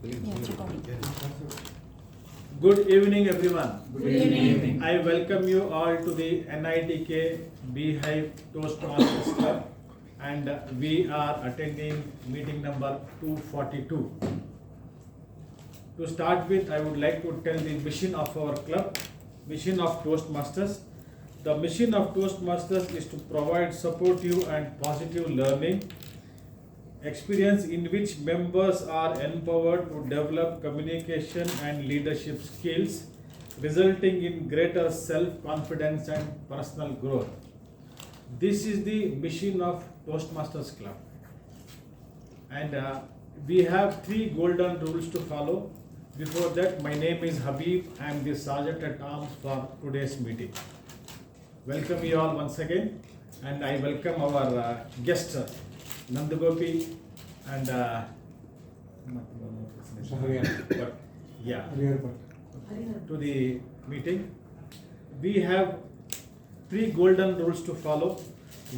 Good evening, everyone. Good evening. I welcome you all to the NITK BHIVE Toastmasters Club, and we are attending meeting number 242. To start with, I would like to tell the mission of our club, mission of Toastmasters. The mission of Toastmasters is to provide supportive and positive learning experience in which members are empowered to develop communication and leadership skills, resulting in greater self-confidence and personal growth. This is the mission of Toastmasters Club. And we have 3 golden rules to follow. Before that, my name is Habib. I am the Sergeant at Arms for today's meeting. Welcome you all once again, and I welcome our guest Nandagopi and to the meeting. We have 3 golden rules to follow.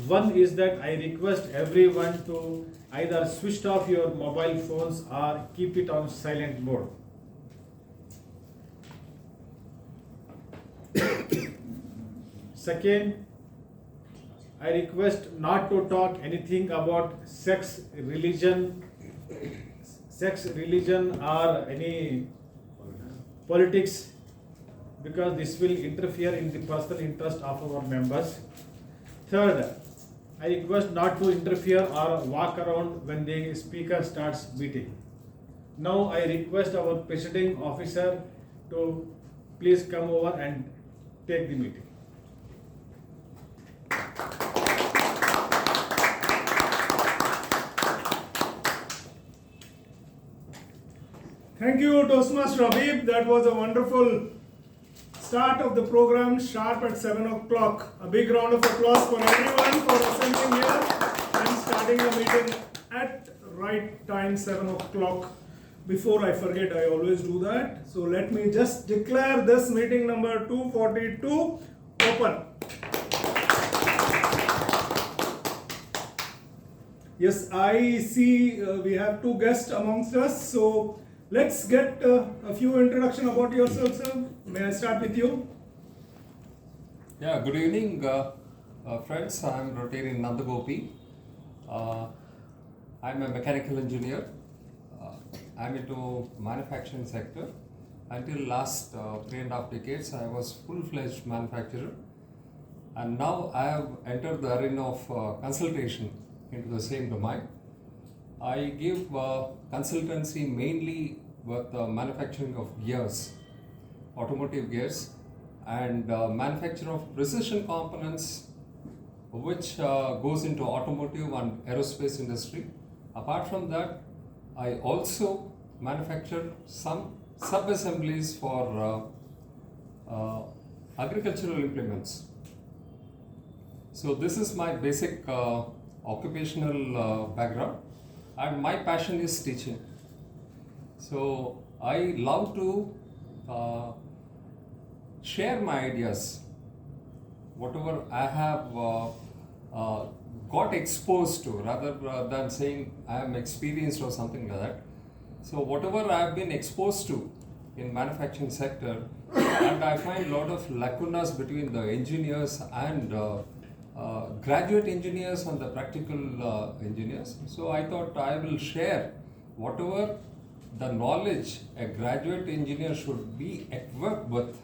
One is that I request everyone to either switch off your mobile phones or keep it on silent mode. Second, I request not to talk anything about sex, religion or any politics, because this will interfere in the personal interest of our members. Third, I request not to interfere or walk around when the speaker starts speaking. Now I request our presiding officer to please come over and take the meeting. Thank you, Toastmaster Habib. That was a wonderful start of the program, sharp at 7 o'clock. A big round of applause for everyone for assembling here and starting the meeting at right time, 7 o'clock. Before I forget, I always do that. So let me just declare this meeting number 242 open. Yes, I see we have 2 guests amongst us. So let's get a few introduction about yourself, sir. May I start with you? Yeah, good evening, friends. I'm Rotarian Nandagopi. I'm a mechanical engineer. I'm into manufacturing sector. Until last 3.5 decades, I was full-fledged manufacturer. And now I have entered the arena of consultation into the same domain. I give consultancy mainly with manufacturing of gears, automotive gears, and manufacture of precision components, which goes into automotive and aerospace industry. Apart from that, I also manufacture some sub-assemblies for agricultural implements. So this is my basic occupational background, and my passion is teaching. So I love to share my ideas, whatever I have got exposed to, rather than saying I am experienced or something like that. So whatever I have been exposed to in manufacturing sector, and I find a lot of lacunas between the engineers and graduate engineers and the practical engineers. So I thought I will share whatever the knowledge a graduate engineer should be equipped with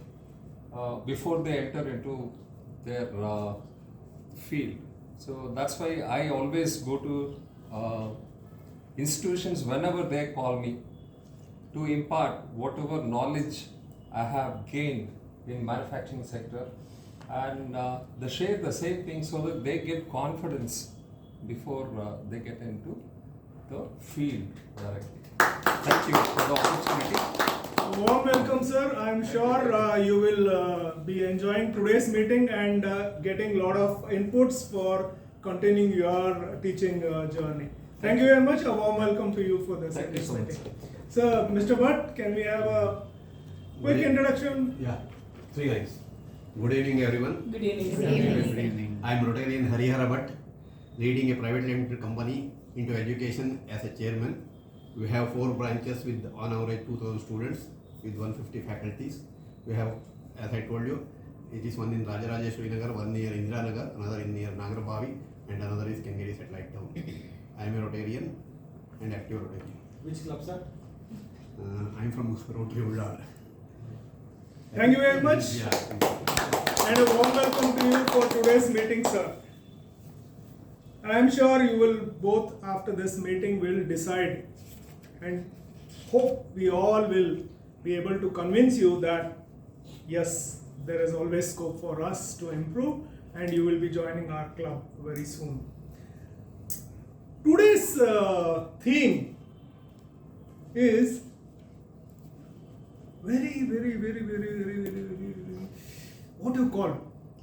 before they enter into their field. So that's why I always go to institutions whenever they call me to impart whatever knowledge I have gained in manufacturing sector, and they share the same thing so that they get confidence before they get into the field directly. Thank you for the opportunity. Warm welcome, sir. I'm sure you will be enjoying today's meeting and getting a lot of inputs for continuing your teaching journey. Thank you very much. A warm welcome to you for this meeting. So, Mr. Bhatt, can we have a quick introduction? Yeah, 3 lines. Good evening, everyone. Good evening. Good evening. I am Rotarian Harihara Bhatt, leading a private limited company into education as a chairman. We have 4 branches with on average 2000 students with 150 faculties. We have, as I told you, it is one in Rajarajeshwari Nagar, one near Indira Nagar, another in near Nagarbavi, and another is Kengedi Satellite Town. I am a Rotarian and active Rotarian. Which club, sir? I am from Rotary Ullal. Thank you very much. Yeah. And a warm welcome to you for today's meeting, sir. I am sure you will both, after this meeting, will decide and hope we all will be able to convince you that yes, there is always scope for us to improve, and you will be joining our club very soon. Today's theme is very, what do you call,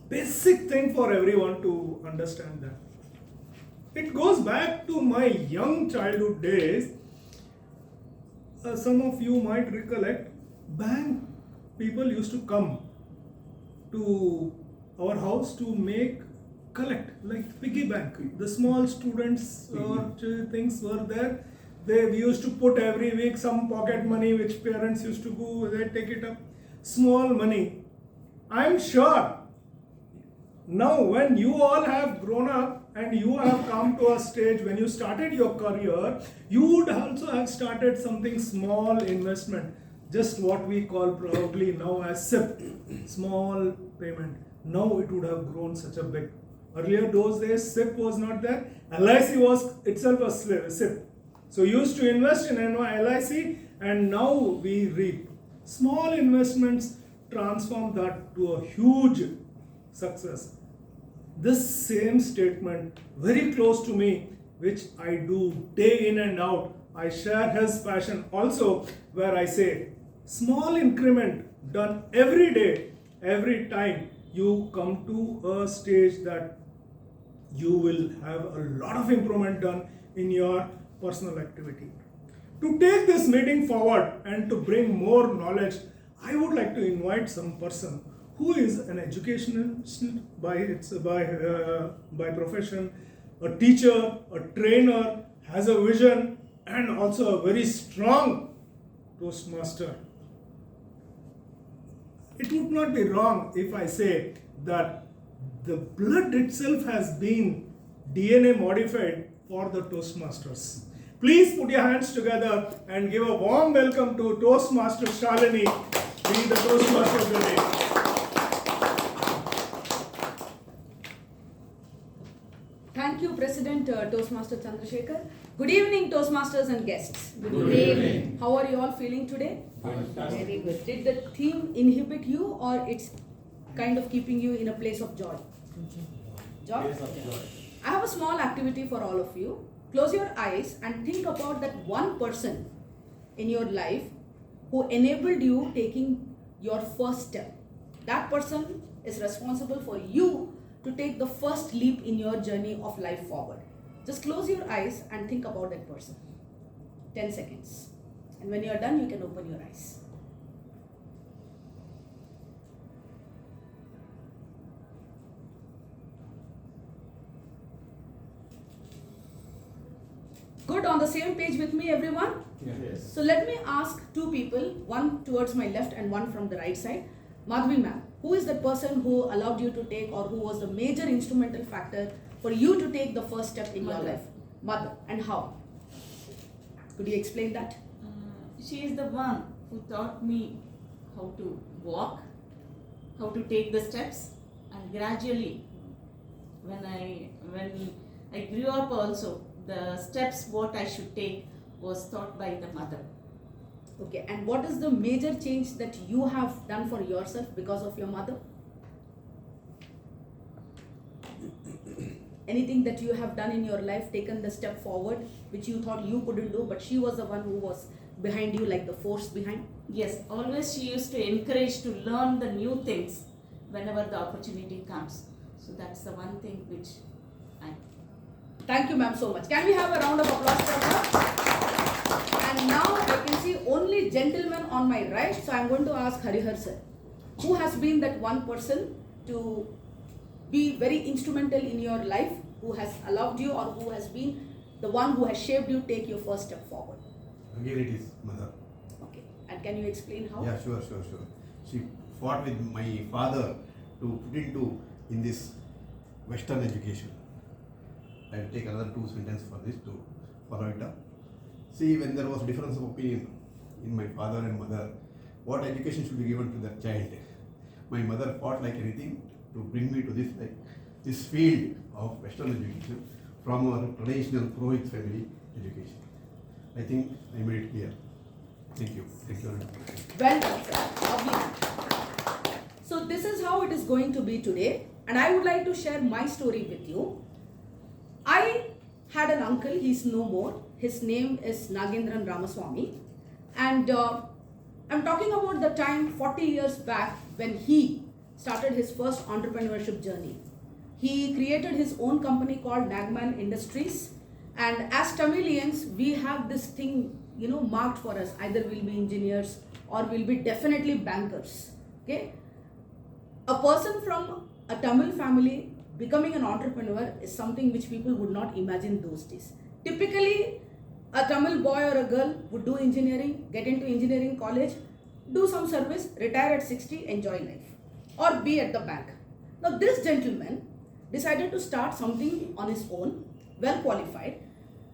basic thing for everyone to understand that. It goes back to my young childhood days. Some of you might recollect, bank people used to come to our house to collect, like piggy bank. The small students or things were there. We used to put every week some pocket money which parents used to go, they take it up. Small money. I am sure now when you all have grown up and you have come to a stage when you started your career, you would also have started something small investment. Just what we call probably now as SIP, small payment. Now it would have grown such a big. Earlier those days SIP was not there. LIC was itself a SIP. So used to invest in LIC and now we reap. Small investments transform that to a huge success. This same statement, very close to me, which I do day in and out, I share his passion also, where I say, small increment done every day, every time you come to a stage that you will have a lot of improvement done in your personal activity. To take this meeting forward and to bring more knowledge, I would like to invite some person who is an educationist by profession, a teacher, a trainer, has a vision, and also a very strong Toastmaster. It would not be wrong if I say that the blood itself has been DNA modified for the Toastmasters. Please put your hands together and give a warm welcome to Toastmaster Shalini, being the Toastmaster of the day. Thank you, President Toastmaster Chandrasekhar. Good evening, Toastmasters and guests. Good evening. How are you all feeling today? Very good. Did the theme inhibit you, or it's kind of keeping you in a place of joy? Joy? I have a small activity for all of you. Close your eyes and think about that one person in your life who enabled you taking your first step. That person is responsible for you to take the first leap in your journey of life forward. Just close your eyes and think about that person. 10 seconds. And when you are done, you can open your eyes. Good, on the same page with me, everyone? Yes. So let me ask two people, one towards my left and one from the right side. Madhvi ma'am, who is the person who allowed you to take, or who was the major instrumental factor for you to take the first step in your life? Mother. And how? Could you explain that? She is the one who taught me how to walk, how to take the steps, and gradually, when I grew up also, the steps what I should take was taught by the mother. Okay, and what is the major change that you have done for yourself because of your mother? Anything that you have done in your life, taken the step forward, which you thought you couldn't do, but she was the one who was behind you, like the force behind? Yes, always she used to encourage to learn the new things whenever the opportunity comes. So that's the one thing which I... Thank you, ma'am, so much. Can we have a round of applause for her? And now I can see only gentlemen on my right, so I'm going to ask Harihar sir, who has been that one person to be very instrumental in your life, who has allowed you, or who has been the one who has shaped you take your first step forward? Again, it is mother. Okay. And can you explain how? Yeah, sure. She fought with my father to put into in this Western education. I will take another 2 sentences for this to follow it up. See, when there was difference of opinion in my father and mother, what education should be given to that child? My mother fought like anything to bring me to this field of Western education from our traditional Purohit family education. I think I made it clear. Thank you. Thank you very much. Well done, sir. Lovely. So this is how it is going to be today, and I would like to share my story with you. I had an uncle, he's no more. His name is Nagendran Ramaswamy, and I'm talking about the time 40 years back when he started his first entrepreneurship journey. He created his own company called Nagman Industries, and as Tamilians, we have this thing, marked for us. Either we'll be engineers or we'll be definitely bankers. Okay, a person from a Tamil family becoming an entrepreneur is something which people would not imagine those days. Typically, a Tamil boy or a girl would do engineering, get into engineering college, do some service, retire at 60, enjoy life, or be at the bank. Now, this gentleman decided to start something on his own, well qualified,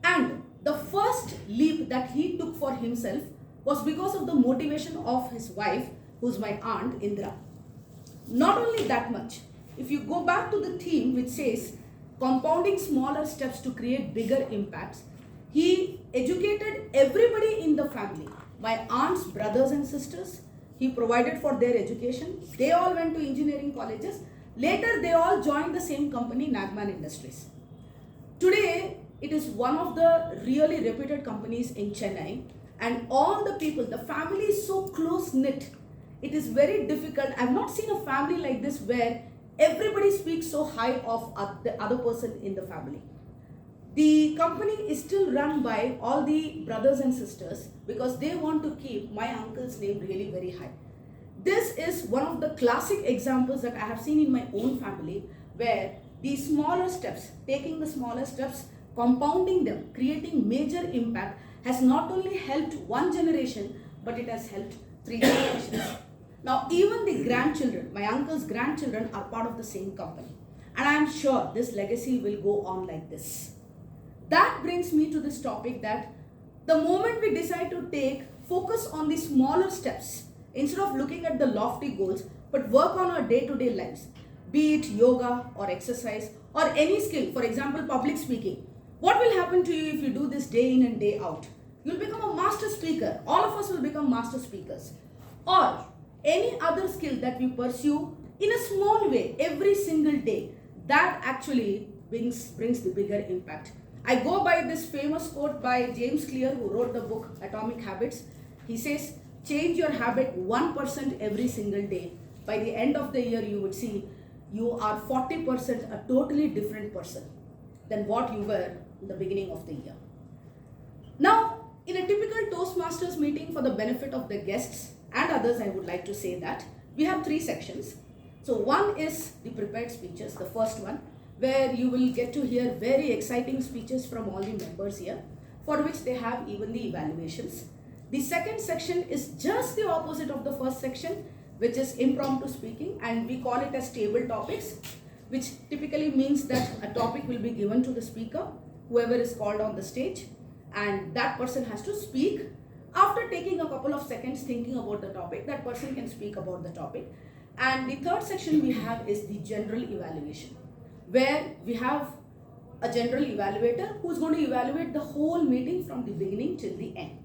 and the first leap that he took for himself was because of the motivation of his wife, who's my aunt Indra. Not only that much, if you go back to the theme which says compounding smaller steps to create bigger impacts, he educated everybody in the family. My aunt's brothers and sisters, he provided for their education. They all went to engineering colleges. Later, they all joined the same company, Nagman Industries. Today, it is one of the really reputed companies in Chennai, and all the people, the family is so close-knit. It is very difficult. I have not seen a family like this where everybody speaks so high of the other person in the family. The company is still run by all the brothers and sisters because they want to keep my uncle's name really very high. This is one of the classic examples that I have seen in my own family, where the smaller steps, taking the smaller steps, compounding them, creating major impact, has not only helped one generation, but it has helped 3 generations. Now, even the grandchildren, my uncle's grandchildren, are part of the same company. And I am sure this legacy will go on like this. That brings me to this topic that the moment we decide to focus on the smaller steps, instead of looking at the lofty goals, but work on our day-to-day lives, be it yoga or exercise or any skill, for example, public speaking. What will happen to you if you do this day in and day out? You'll become a master speaker. All of us will become master speakers. Or any other skill that we pursue in a small way every single day, that actually brings the bigger impact. I go by this famous quote by James Clear, who wrote the book Atomic Habits. He says, change your habit 1% every single day. By the end of the year, you would see you are 40% a totally different person than what you were in the beginning of the year. Now, in a typical Toastmasters meeting, for the benefit of the guests and others, I would like to say that we have 3 sections. So one is the prepared speeches, the first one, where you will get to hear very exciting speeches from all the members here, for which they have even the evaluations. The second section is just the opposite of the first section, which is impromptu speaking, and we call it as table topics, which typically means that a topic will be given to the speaker, whoever is called on the stage, and that person has to speak. After taking a couple of seconds thinking about the topic, that person can speak about the topic. And the third section we have is the general evaluation, where we have a general evaluator who is going to evaluate the whole meeting from the beginning till the end.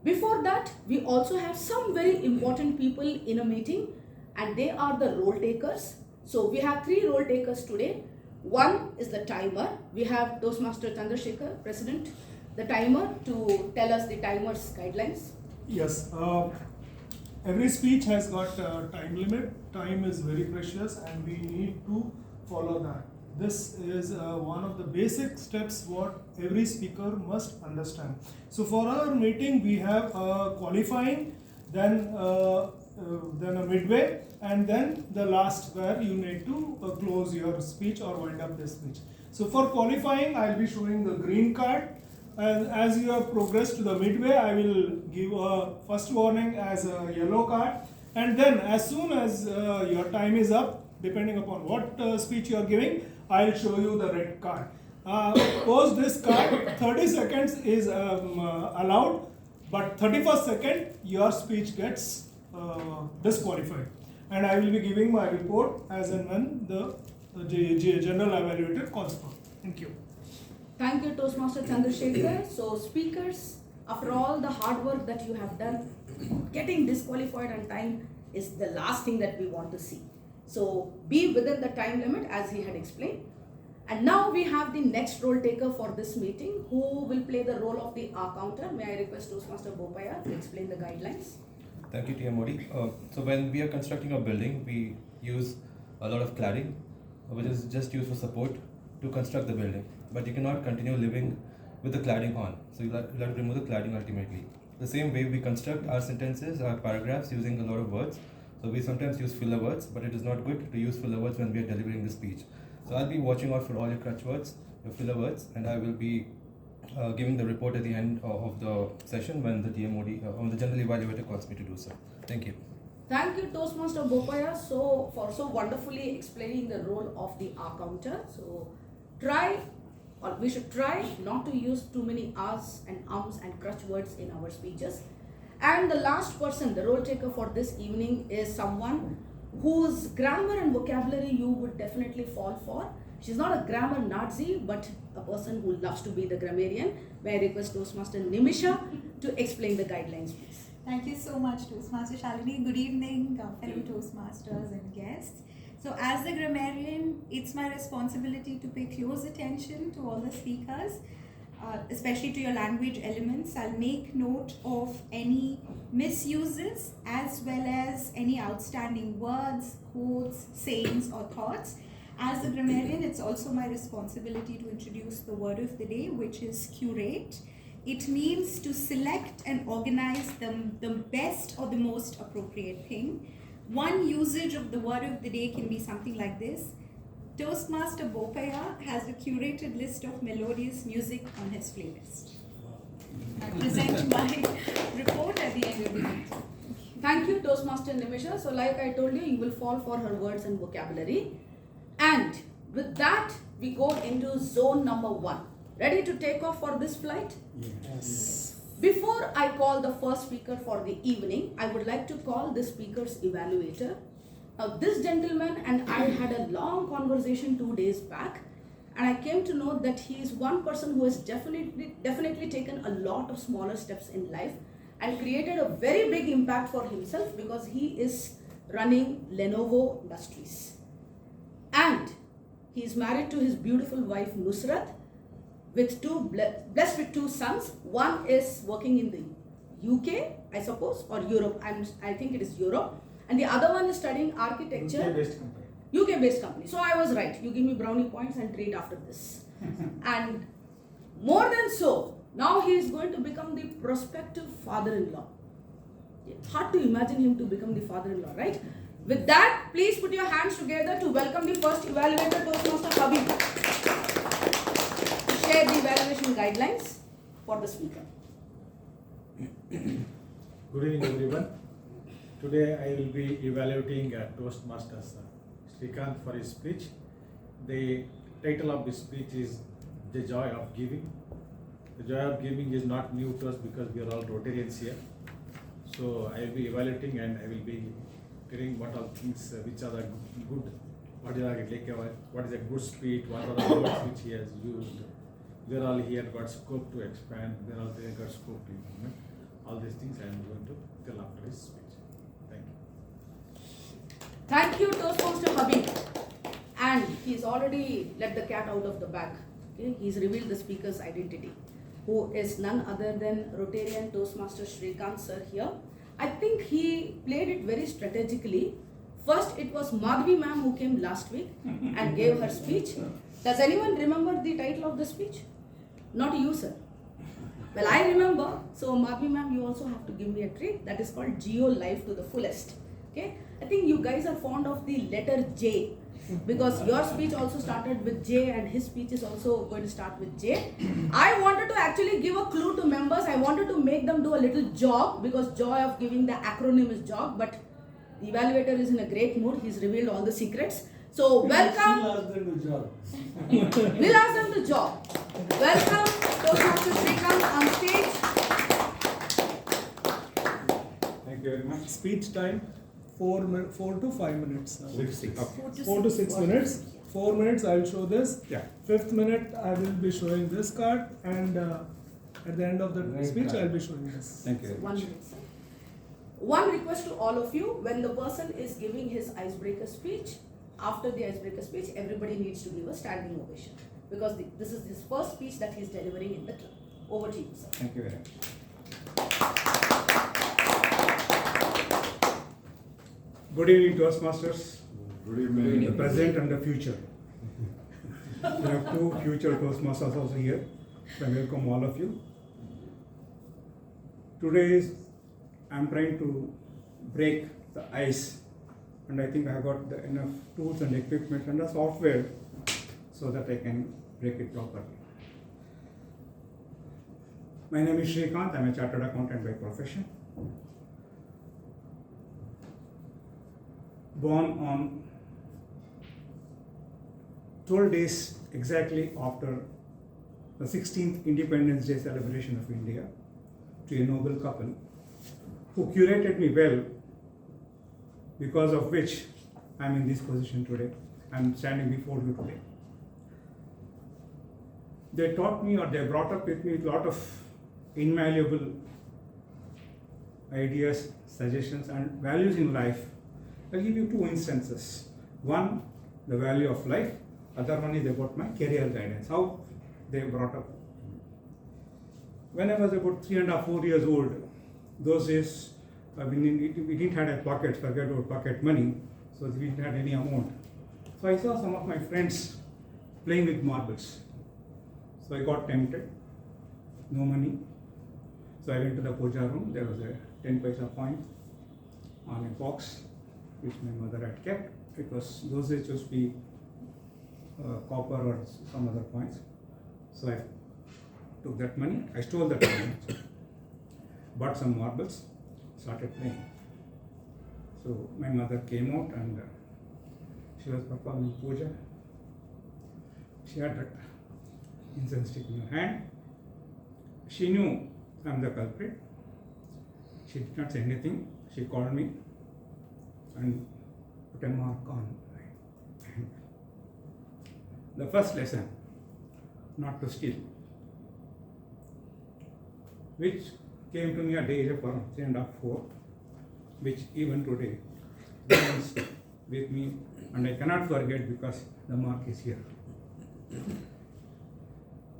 Before that, we also have some very important people in a meeting, and they are the role takers. So we have 3 role takers today. One is the timer. We have Toastmaster Chandrasekhar, President, the timer, to tell us the timer's guidelines. Yes, every speech has got a time limit. Time is very precious and we need to follow that. This is one of the basic steps what every speaker must understand. So for our meeting, we have qualifying, then a midway, and then the last, where you need to close your speech or wind up the speech. So for qualifying, I'll be showing the green card. And as you have progressed to the midway, I will give a first warning as a yellow card. And then as soon as your time is up, depending upon what speech you are giving, I'll show you the red card. Post this card, 30 seconds is allowed, but 31st second, your speech gets disqualified. And I will be giving my report as and when the general evaluator calls for. Thank you. Thank you, Toastmaster Chandrasekhar. So, speakers, after all the hard work that you have done, getting disqualified on time is the last thing that we want to see. So, be within the time limit as he had explained. And now we have the next role taker for this meeting, who will play the role of the counter. May I request Toastmaster Bopaya to explain the guidelines? Thank you, TM Modi. So when we are constructing a building, we use a lot of cladding, which is just used for support to construct the building. But you cannot continue living with the cladding on. So you'll have to remove the cladding ultimately. The same way we construct our sentences, our paragraphs using a lot of words. So we sometimes use filler words, but it is not good to use filler words when we are delivering the speech. So I'll be watching out for all your crutch words, your filler words, and I will be giving the report at the end of the session when the TMOD, when the general evaluator calls me to do so. Thank you. Thank you, Toastmaster Bopaya, for so wonderfully explaining the role of the counter. So we should try not to use too many R's and ums and crutch words in our speeches. And the last person, the role taker for this evening, is someone whose grammar and vocabulary you would definitely fall for. She's not a grammar Nazi, but a person who loves to be the grammarian. May I request Toastmaster Nimisha to explain the guidelines, please. Thank you so much, Toastmaster Shalini. Good evening, fellow Toastmasters and guests. So as the grammarian, it's my responsibility to pay close attention to all the speakers, especially to your language elements. I'll make note of any misuses as well as any outstanding words, quotes, sayings or thoughts. As a grammarian, it's also my responsibility to introduce the word of the day, which is curate. It means to select and organize the best or the most appropriate thing. One usage of the word of the day can be something like this. Toastmaster Bopaya has a curated list of melodious music on his playlist. I present my report at the end of the meeting. Thank you, Toastmaster Nimisha. So like I told you, you will fall for her words and vocabulary. And with that, we go into zone number 1. Ready to take off for this flight? Yes. Before I call the first speaker for the evening, I would like to call the speaker's evaluator. Now, this gentleman and I had a long conversation 2 days back, and I came to know that he is one person who has definitely taken a lot of smaller steps in life and created a very big impact for himself, because he is running Lenovo Industries. And he is married to his beautiful wife Nusrat, with blessed with 2 sons. One is working in the UK, I suppose, or Europe. I think it is Europe. And the other one is studying architecture. UK-based company. UK-based company. So I was right. You give me brownie points and treat after this. And more than so, now he is going to become the prospective father-in-law. Hard to imagine him to become the father-in-law, right? With that, please put your hands together to welcome the first evaluator, Toastmaster Habib, to share the evaluation guidelines for the speaker. Good evening, everyone. Today I will be evaluating Toastmaster Srikanth for his speech. The title of the speech is The Joy of Giving. The joy of giving is not new to us because we are all Rotarians here. So I will be evaluating and I will be telling what are things which are the good, what is a good speech, what are the words which he has used. They are all here got scope to expand, they are all there got scope to implement. All these things I am going to tell after his speech. Thank you. Thank you, Toastmaster Habib. And he's already let the cat out of the bag. Okay? He's revealed the speaker's identity, who is none other than Rotarian Toastmaster Srikanth sir here. I think he played it very strategically. First, it was Madhvi ma'am who came last week and gave her speech. Does anyone remember the title of the speech? Not you, sir. Well, I remember. So, Madhvi ma'am, you also have to give me a treat. That is called Geo Life to the Fullest. Okay, I think you guys are fond of the letter J because your speech also started with J and his speech is also going to start with J. I wanted to actually give a clue to members. I wanted to make them do a little jog because joy of giving the acronym is jog, but the evaluator is in a great mood. He's revealed all the secrets. So welcome. We'll ask them to jog. Welcome Toastmaster Srikanth on stage. Thank you very much. Speech time 4 to 5 minutes. 6. Okay. 4 to 6 minutes. 4 minutes I'll show this. Yeah. 5th minute I will be showing this card, and at the end of the speech I'll be showing this. Thank you. 1 minute, sir. One request to all of you: when the person is giving his icebreaker speech, after the icebreaker speech, everybody needs to give a standing ovation because this is his first speech that he's delivering in the club. Over to you, sir. Thank you very much. Good evening, Toastmasters. Good evening. The present and the future. We have 2 future Toastmasters also here. So I welcome all of you. Today I'm trying to break the ice, and I think I got enough tools and equipment and the software so that I can break it properly. My name is Srikanth. I'm a chartered accountant by profession. Born on 12 days exactly after the 16th Independence Day celebration of India to a noble couple who curated me well, because of which I'm in this position today. I'm standing before you today. They taught me, or they brought up with me a lot of invaluable ideas, suggestions and values in life. I'll give you 2 instances. One, the value of life. Other one is about my career guidance, how they brought up. When I was about 3.5, 4 years old, those days we didn't have a pocket, forget about pocket money, so we didn't have any amount. So I saw some of my friends playing with marbles. So I got tempted, no money. So I went to the puja room. There was a 10 paisa coin on a box which my mother had kept. It was, those days used to be copper or some other coins. So I took that money, I stole that money, bought some marbles, started playing. So my mother came out and she was performing puja. She had that incense stick in her hand. She knew I am the culprit. She did not say anything. She called me and put a mark on my hand. The first lesson, not to steal, which came to me at the age of around 3.5, 4, which even today remains with me, and I cannot forget because the mark is here.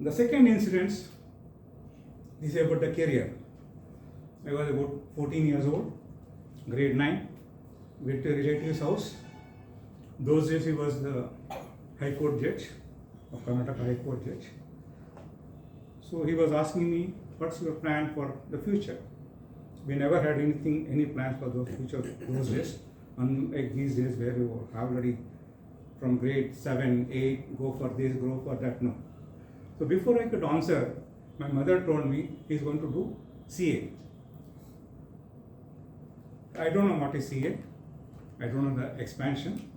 The second incident is about the career. I was about 14 years old, grade 9, went to a relative's house. Those days he was the High Court judge of Karnataka High Court judge. So he was asking me, what's your plan for the future? We never had any plans for those future those days, unlike these days where you were already from grade 7, 8, go for this, go for that, no. So before I could answer, my mother told me he's going to do CA. I don't know what is CA. I don't know the expansion.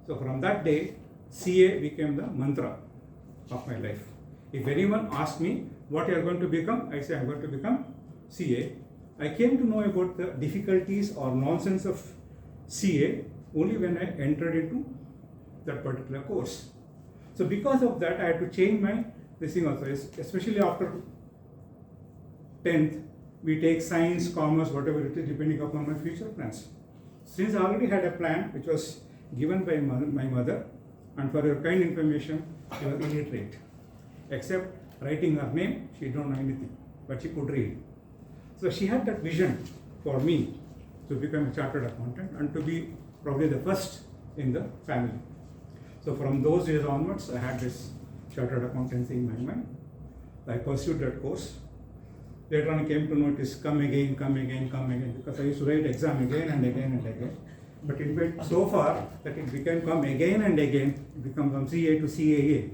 So from that day, CA became the mantra of my life. If anyone asked me what you are going to become, I say I'm going to become CA. I came to know about the difficulties or nonsense of CA only when I entered into that particular course. So because of that, I had to change my this thing also, especially after 10th, we take science, commerce, whatever it is, depending upon my future plans. Since I already had a plan which was given by my mother, and for your kind information, she was illiterate. Except writing her name, she don't know anything, but she could read. So she had that vision for me to become a chartered accountant and to be probably the first in the family. So from those days onwards, I had this chartered accountancy in my mind. I pursued that course. Later on, I came to know it is come again, because I used to write exam again and again and again. but it went so far that it became come again and again. It became from CA to CAA.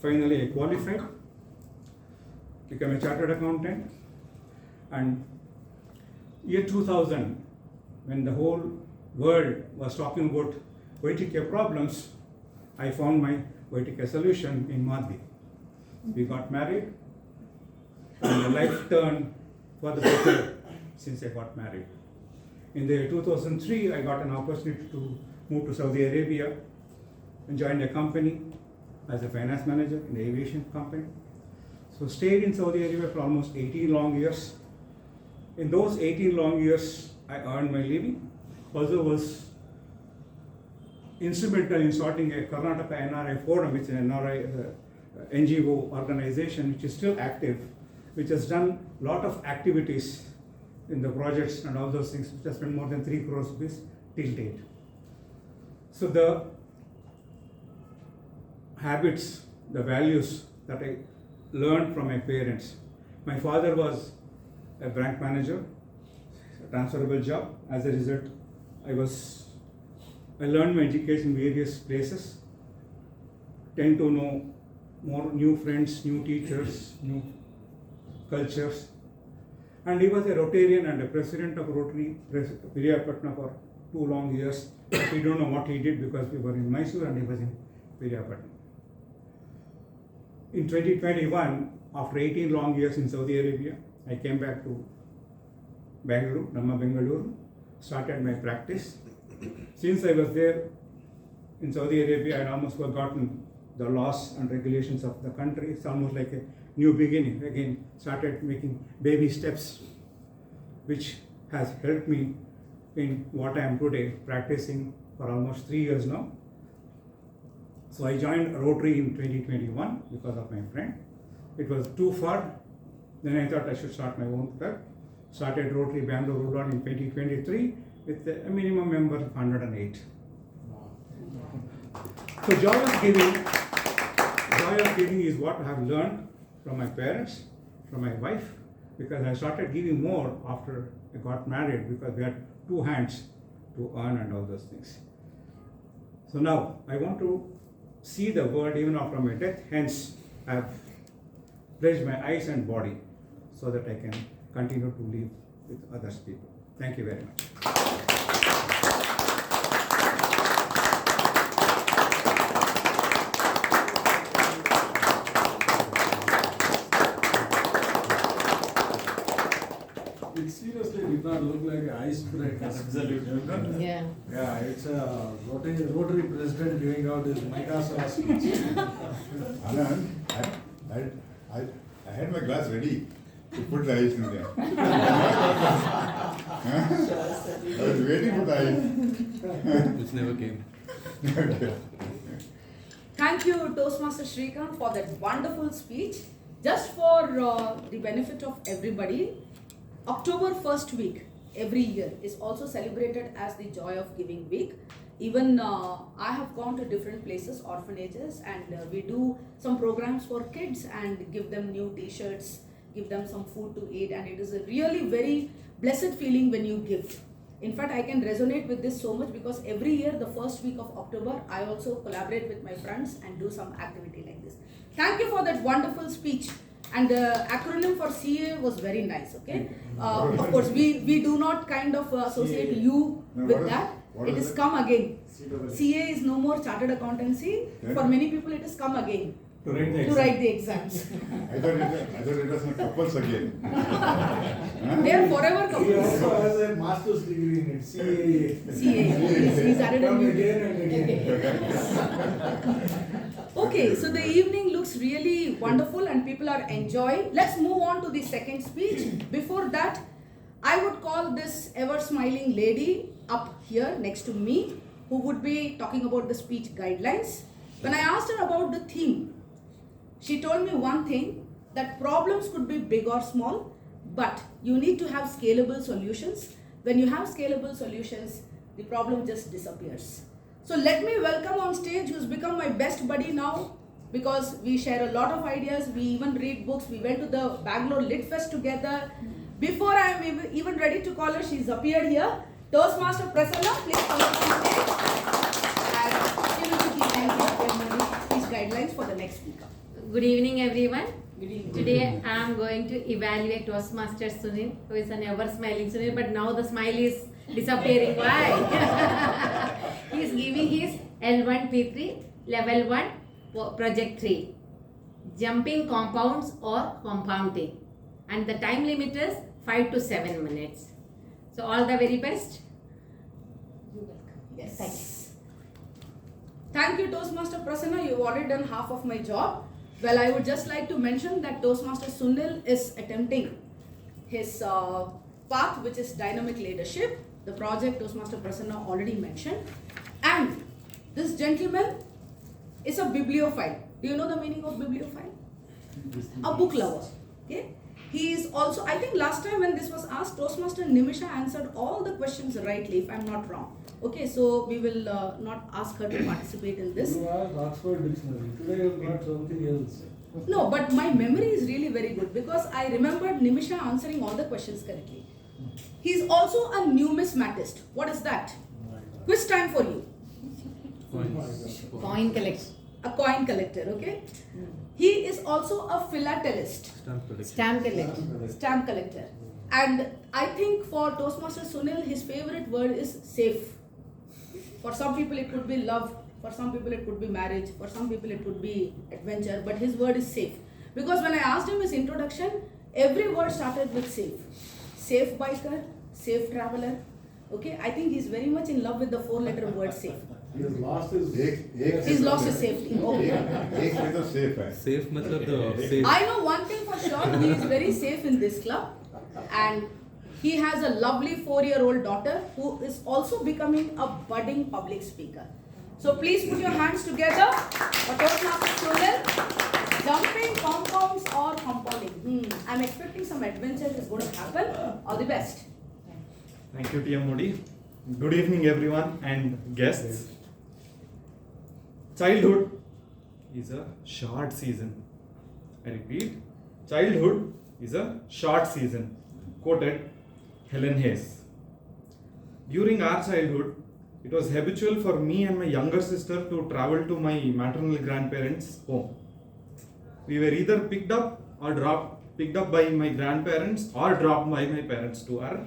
Finally, I qualified, became a chartered accountant, and year 2000, when the whole world was talking about NITK problems, I found my NITK solution in Madhvi. We got married, and the life turned for the better since I got married. In the year 2003, I got an opportunity to move to Saudi Arabia and joined a company as a finance manager in the aviation company. So stayed in Saudi Arabia for almost 18 long years. In those 18 long years, I earned my living. Also was instrumental in starting a Karnataka NRI forum, which is an NRI NGO organization, which is still active, which has done a lot of activities in the projects and all those things, which has spent more than 3 crores rupees till date. So the habits, the values that I learned from my parents. My father was a bank manager, a transferable job. As a result, I learned my education in various places, tend to know more new friends, new teachers, new cultures. And he was a Rotarian and a president of Rotary Piriyapatna for 2 long years. We don't know what he did because we were in Mysore and he was in Piriyapatna. In 2021, after 18 long years in Saudi Arabia, I came back to Bangalore, Namma Bengaluru, started my practice. Since I was there in Saudi Arabia, I had almost forgotten the laws and regulations of the country. It's almost like a new beginning. Again, started making baby steps, which has helped me in what I am today, practicing for almost 3 years now. So I joined Rotary in 2021 because of my friend. It was too far. Then I thought I should start my own club. Started Rotary Bangalore Udon in 2023 with a minimum member of 108. So joy of giving is what I have learned from my parents, from my wife, because I started giving more after I got married because we had 2 hands to earn and all those things. So now I want to see the world even after my death. Hence, I have pledged my eyes and body so that I can continue to live with others people. Thank you very much. It seriously did not look like an icebreaker. Absolutely. Yeah. Yeah, it's a Rotary president giving out his Microsoft speech. Anand, I had my glass ready to put the ice in there. I was waiting for the ice. Which never came. Okay. Thank you, Toastmaster Srikanth, for that wonderful speech. Just for the benefit of everybody, October 1st week every year is also celebrated as the Joy of Giving week. Even I have gone to different places, orphanages, and we do some programs for kids and give them new t-shirts, give them some food to eat, and it is a really very blessed feeling when you give. In fact, I can resonate with this so much because every year, the first week of October, I also collaborate with my friends and do some activity like this. Thank you for that wonderful speech. And the acronym for CA was very nice, okay? Of course, we do not kind of associate you with that. It is come again. CA is no more chartered accountancy. For many people, it is come again. To write the exams. I thought it was my couples again. They are forever He couples. also has a master's degree in it, CAA. CA. He's added a Come new again and again. Okay, so the evening looks really wonderful and people are enjoying. Let's move on to the second speech. Before that, I would call this ever smiling lady up here next to me, who would be talking about the speech guidelines. When I asked her about the theme, she told me one thing, that problems could be big or small, but you need to have scalable solutions. When you have scalable solutions, the problem just disappears. So let me welcome on stage who's become my best buddy now, because we share a lot of ideas, we even read books, we went to the Bangalore Lit Fest together. Before I am even ready to call her, she's appeared here. Toastmaster Prasanna, please come up on stage. And she will be giving his guidelines for the next speaker. Good evening, everyone. Good evening. Today I am going to evaluate Toastmaster Sunil, who is an ever smiling Sunil, but now the smile is disappearing. Why? He is giving his L1P3 level 1 project 3, jumping compounds or compounding, and the time limit is 5 to 7 minutes. So all the very best. Yes. Thanks. Thank you, Toastmaster Prasanna. You've already done half of my job. Well, I would just like to mention that Toastmaster Sunil is attempting his path, which is dynamic leadership. The project Toastmaster Prasanna already mentioned. And this gentleman is a bibliophile. Do you know the meaning of bibliophile? A book lover. Okay. He is also, I think last time when this was asked, Toastmaster Nimisha answered all the questions rightly, if I'm not wrong. Okay, so we will not ask her to participate in this. You asked Oxford Dictionary. Today you got something else. No, but my memory is really very good because I remembered Nimisha answering all the questions correctly. He is also a numismatist. What is that? Quiz time for you. Coin collection. A coin collector, okay? He is also a philatelist. Stamp collection. Stamp collector. And I think for Toastmaster Sunil, his favorite word is safe. For some people it could be love, for some people it could be marriage, for some people it could be adventure, but his word is safe. Because when I asked him his introduction, every word started with safe. Safe biker, safe traveler. Okay, I think he's very much in love with the 4-letter word safe. He has lost his. He's lost his safety. Okay. एक तो safe है. Safe मतलब the safe. I know one thing for sure, he is very safe in this club. And he has a lovely 4-year-old daughter who is also becoming a budding public speaker. So please put your hands together for Toastmaster Sunil. Jumping compounds or compounding. I'm expecting some adventure is going to happen. All the best. Thank you, TM Modi. Good evening, everyone and guests. Childhood is a short season. I repeat, childhood is a short season. Quoted Helen Hayes. During our childhood, it was habitual for me and my younger sister to travel to my maternal grandparents' home. We were either picked up by my grandparents or dropped by my parents to our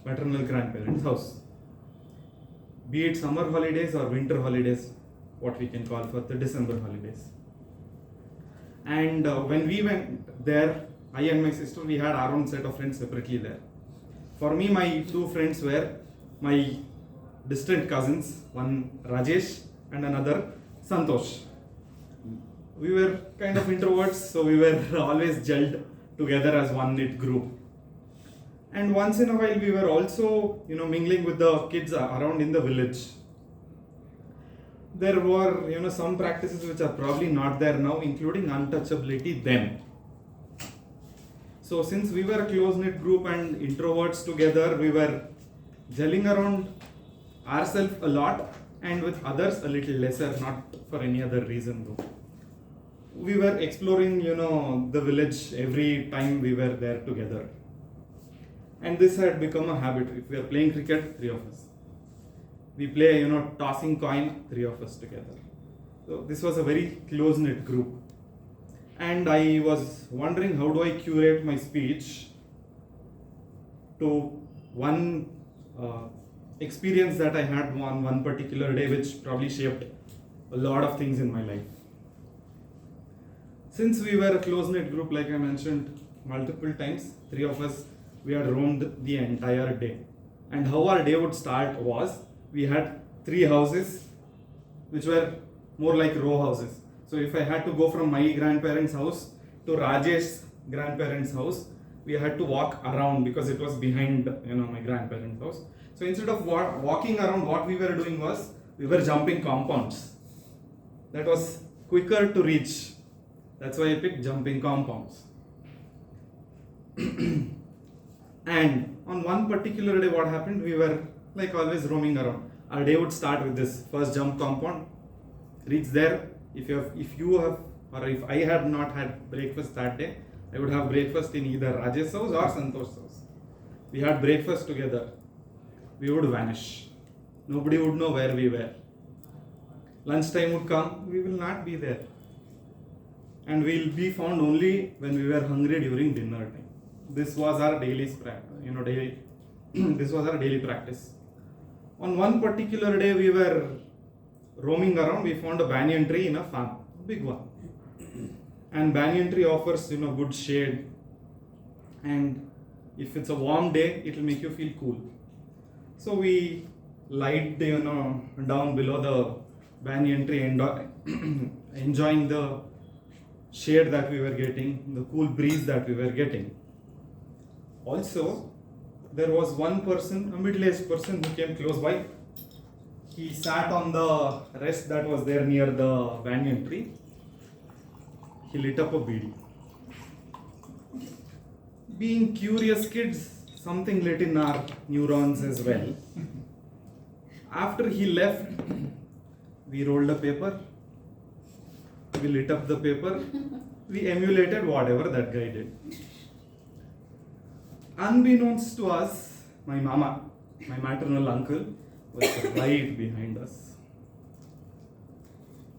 maternal grandparents' house. Be it summer holidays or winter holidays, what we can call for the December holidays. And when we went there, I and my sister, we had our own set of friends separately there. For me, my 2 friends were my distant cousins, one Rajesh and another Santosh. We were kind of introverts, so we were always gelled together as one knit group. And once in a while, we were also, mingling with the kids around in the village. There were, some practices which are probably not there now, including untouchability then. So since we were a close-knit group and introverts together, we were gelling around ourselves a lot and with others a little lesser, not for any other reason though. We were exploring, the village every time we were there together. And this had become a habit. If we are playing cricket, 3 of us. We play, tossing coin, 3 of us together. So this was a very close-knit group. And I was wondering, how do I curate my speech to one experience that I had on one particular day, which probably shaped a lot of things in my life. Since we were a close-knit group, like I mentioned multiple times, 3 of us, we had roamed the entire day. And how our day would start was, we had 3 houses, which were more like row houses. So if I had to go from my grandparents' house to Rajesh's grandparents' house, we had to walk around because it was behind, my grandparents' house. So instead of walking around, what we were doing was, we were jumping compounds. That was quicker to reach. That's why I picked jumping compounds. And on one particular day, what happened? We were like always roaming around. Our day would start with this first jump compound, reach there. If I had not had breakfast that day, I would have breakfast in either Rajesh's house or Santosh's house. We had breakfast together. we would vanish. Nobody would know where we were. Lunchtime would come, we will not be there. And we'll be found only when we were hungry during dinner time. This was our daily this was our daily practice. On one particular day, we were roaming around. We found a banyan tree in a farm, big one. And banyan tree offers good shade. And if it's a warm day, it will make you feel cool. So we lied down below the banyan tree, enjoying the shade that we were getting, the cool breeze that we were getting. Also, there was one person, a middle-aged person who came close by. He sat on the rest that was there near the banyan tree. He lit up a beedi. Being curious kids, something lit in our neurons as well. After he left, we rolled a paper. We lit up the paper. We emulated whatever that guy did. Unbeknownst to us, my mama, my maternal uncle, was right behind us.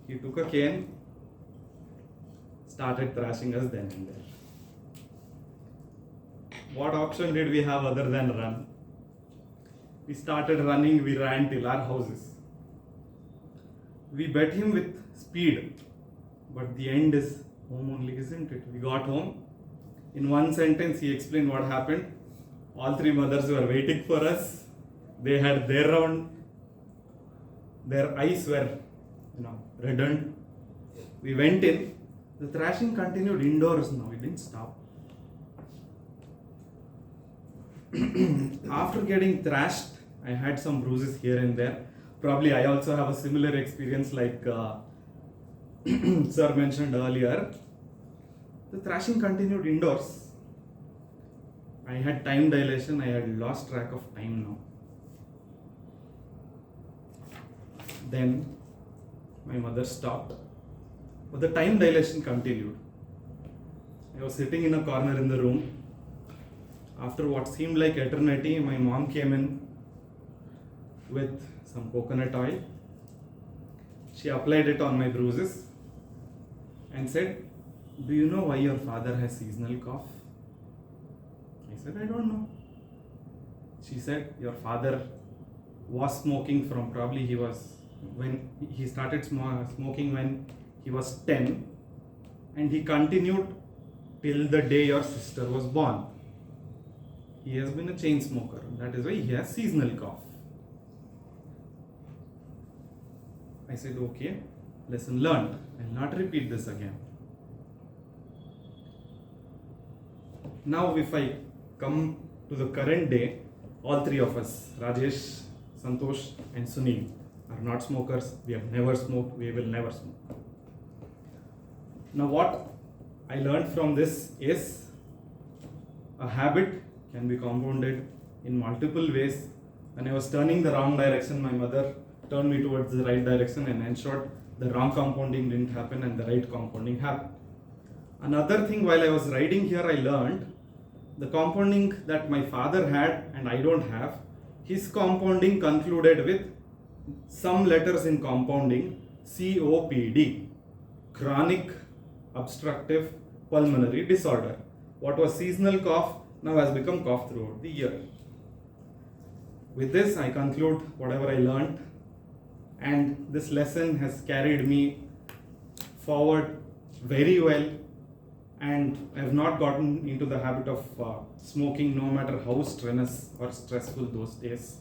He took a cane, started thrashing us then and there. What option did we have other than run? We started running, we ran till our houses. We bet him with speed, but the end is home only, isn't it? We got home. In one sentence, he explained what happened. All three mothers were waiting for us. They had their eyes were, reddened. We went in. The thrashing continued indoors now. It didn't stop. After getting thrashed, I had some bruises here and there. Probably I also have a similar experience like Sir mentioned earlier. The thrashing continued indoors. I had time dilation. I had lost track of time now. Then my mother stopped. But the time dilation continued. I was sitting in a corner in the room. After what seemed like eternity, my mom came in with some coconut oil. She applied it on my bruises and said, "Do you know why your father has seasonal cough?" I said, "I don't know." She said, "Your father was smoking from when he started smoking when he was 10, and he continued till the day your sister was born. He has been a chain smoker. That is why he has seasonal cough." I said, "Okay, lesson learned. I'll not repeat this again." Now, if I come to the current day, all three of us, Rajesh, Santosh, and Sunil, are not smokers. We have never smoked. We will never smoke. Now, what I learned from this is a habit can be compounded in multiple ways. When I was turning the wrong direction, my mother turned me towards the right direction and ensured the wrong compounding didn't happen and the right compounding happened. Another thing, while I was riding here, I learned the compounding that my father had and I don't have, his compounding concluded with some letters in compounding, COPD, chronic obstructive pulmonary disorder. What was seasonal cough now has become cough throughout the year. With this, I conclude whatever I learned, and this lesson has carried me forward very well, and I have not gotten into the habit of smoking, no matter how strenuous or stressful those days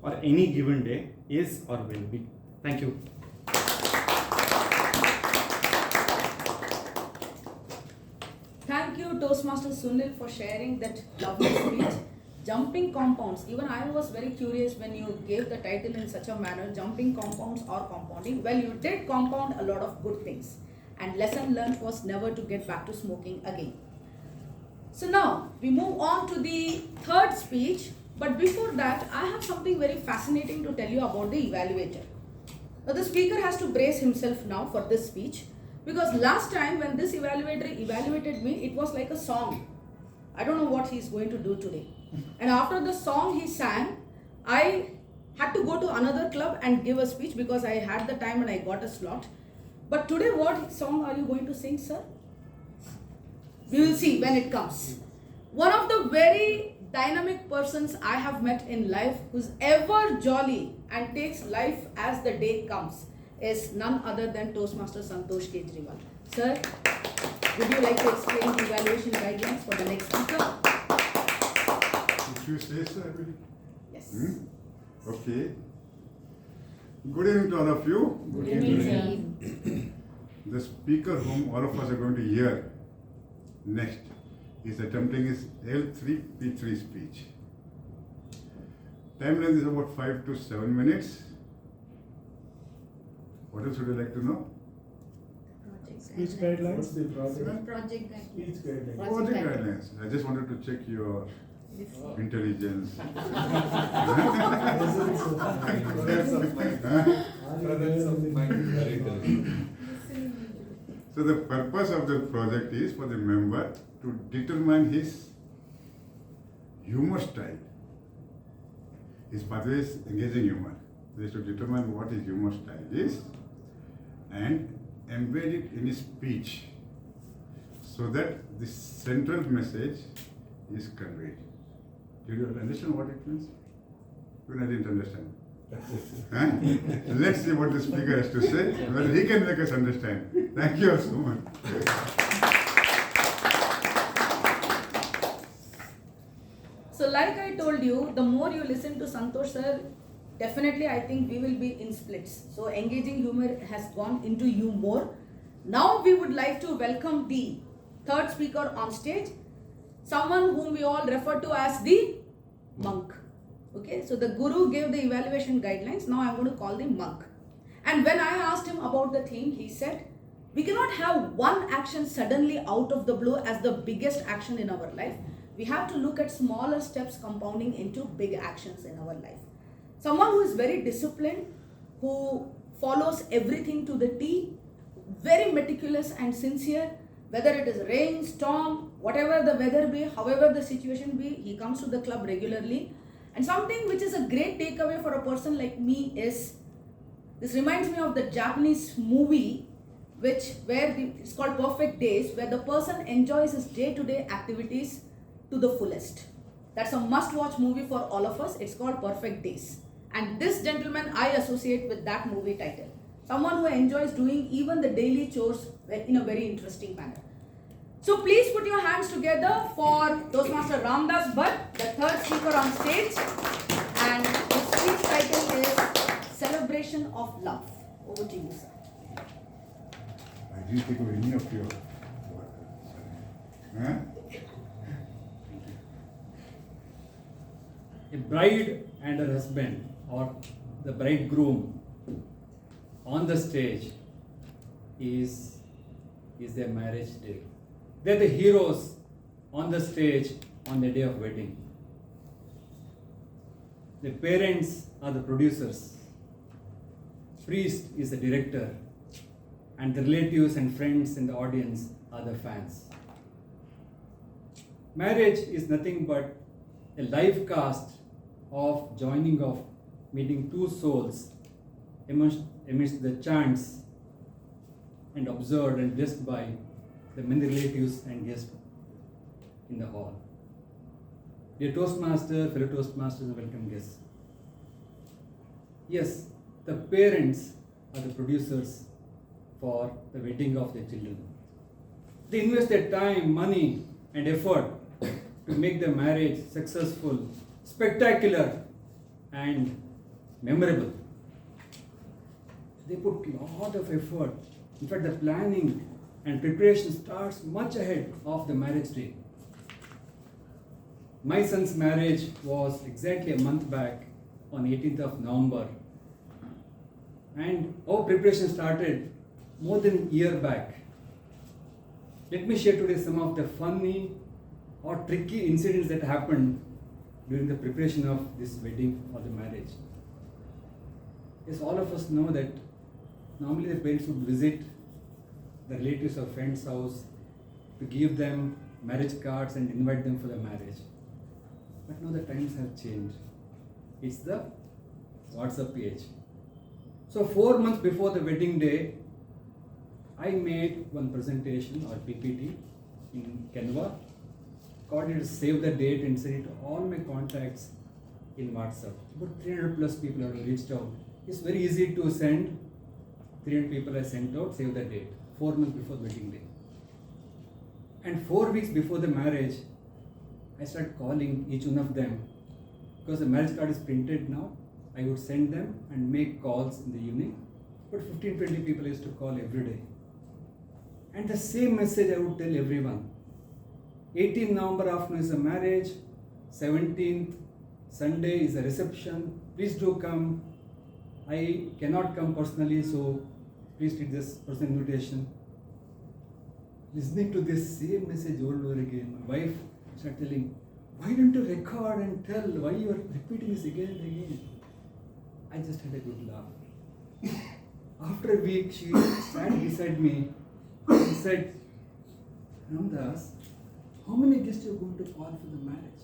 or any given day is or will be. Thank you. Thank you, Toastmaster Sunil, for sharing that lovely speech. Jumping compounds. Even I was very curious when you gave the title in such a manner, jumping compounds or compounding. Well, you did compound a lot of good things. And lesson learned was never to get back to smoking again. So now, we move on to the third speech. But before that, I have something very fascinating to tell you about the evaluator. Now, the speaker has to brace himself now for this speech. Because last time when this evaluator evaluated me, it was like a song. I don't know what he's going to do today. And after the song he sang, I had to go to another club and give a speech because I had the time and I got a slot. But today, what song are you going to sing, sir? We will see when it comes. One of the very dynamic persons I have met in life who's ever jolly and takes life as the day comes is none other than Toastmaster Santosh Kejriwal. Sir, would you like to explain the evaluation guidelines for the next speaker? If you say so, I will. Yes. Okay. Good evening to all of you. Good evening, sir. The speaker whom all of us are going to hear next is attempting his L3P3 speech. Time length is about 5 to 7 minutes. What else would you like to know? Speech guidelines. What's the project? Project guidelines. Speech guidelines. Project guidelines. I just wanted to check your intelligence. So the purpose of the project is for the member to determine his humor style. His pathway is engaging humor. He has to determine what his humor style is and embed it in his speech so that the central message is conveyed. Did you understand what it means? Even I didn't understand. Huh? Let's see what the speaker has to say, whether he can make us understand. Thank you all so much. So like I told you, the more you listen to Santosh sir, definitely I think we will be in splits. So engaging humor has gone into you more. Now we would like to welcome the third speaker on stage, someone whom we all refer to as the monk. Okay, so the guru gave the evaluation guidelines. Now I'm going to call the monk. And when I asked him about the theme, he said, we cannot have one action suddenly out of the blue as the biggest action in our life. We have to look at smaller steps compounding into big actions in our life. Someone who is very disciplined, who follows everything to the T, very meticulous and sincere, whether it is rain, storm, whatever the weather be, however the situation be, he comes to the club regularly. And something which is a great takeaway for a person like me is, this reminds me of the Japanese movie it's called Perfect Days, where the person enjoys his day-to-day activities to the fullest. That's a must-watch movie for all of us. It's called Perfect Days. And this gentleman I associate with that movie title. Someone who enjoys doing even the daily chores in a very interesting manner. So please put your hands together for Toastmaster Ramdas Bhatt, the third speaker on stage. And his speech title is Celebration of Love. Over to you, sir. I didn't take away any of your huh? A bride and her husband, or the bridegroom, on the stage is their marriage day. They're the heroes on the stage on the day of wedding. The parents are the producers. Priest is the director. And the relatives and friends in the audience are the fans. Marriage is nothing but a live cast of joining of meeting two souls amidst the chants and observed and blessed by the many relatives and guests in the hall. Dear Toastmaster, fellow Toastmasters and welcome guests. Yes, the parents are the producers for the wedding of their children. They invest their time, money and effort to make the marriage successful, spectacular and memorable. They put a lot of effort. In fact, the planning and preparation starts much ahead of the marriage day. My son's marriage was exactly a month back on 18th of November. And our preparation started more than a year back. Let me share today some of the funny or tricky incidents that happened during the preparation of this wedding or the marriage. Yes, all of us know that normally the parents would visit the relatives or friends' house to give them marriage cards and invite them for the marriage. But now the times have changed. It's the WhatsApp page. So 4 months before the wedding day, I made one presentation or PPT in Canva, called it Save the Date, and sent it to all my contacts in WhatsApp. About 300 plus people have reached out. It's very easy to send. 300 people I sent out, save the date, 4 months before the wedding day. And 4 weeks before the marriage, I started calling each one of them. Because the marriage card is printed now, I would send them and make calls in the evening. But 15-20 people I used to call every day. And the same message I would tell everyone. 18th November afternoon is the marriage, 17th Sunday is the reception. Please do come. I cannot come personally, so please take this personal invitation. Listening to this same message over and over again, my wife started telling, why don't you record and tell why you are repeating this again and again? I just had a good laugh. After a week, she sat beside me and said, Ramdas, how many guests are you going to call for the marriage?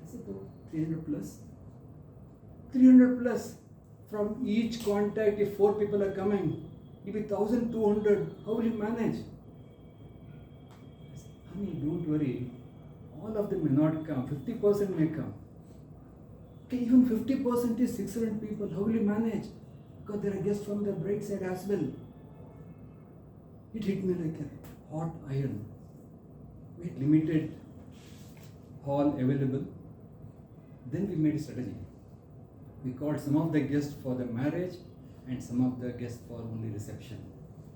I said, oh, 300 plus. 300 plus. From each contact, if 4 people are coming, it will be 1,200. How will you manage? I said, honey, don't worry. All of them may not come. 50% may come. Okay, even 50% is 600 people. How will you manage? Because there are guests from the bride side as well. It hit me like a hot iron. We had limited hall available. Then we made a strategy. We called some of the guests for the marriage and some of the guests for only reception.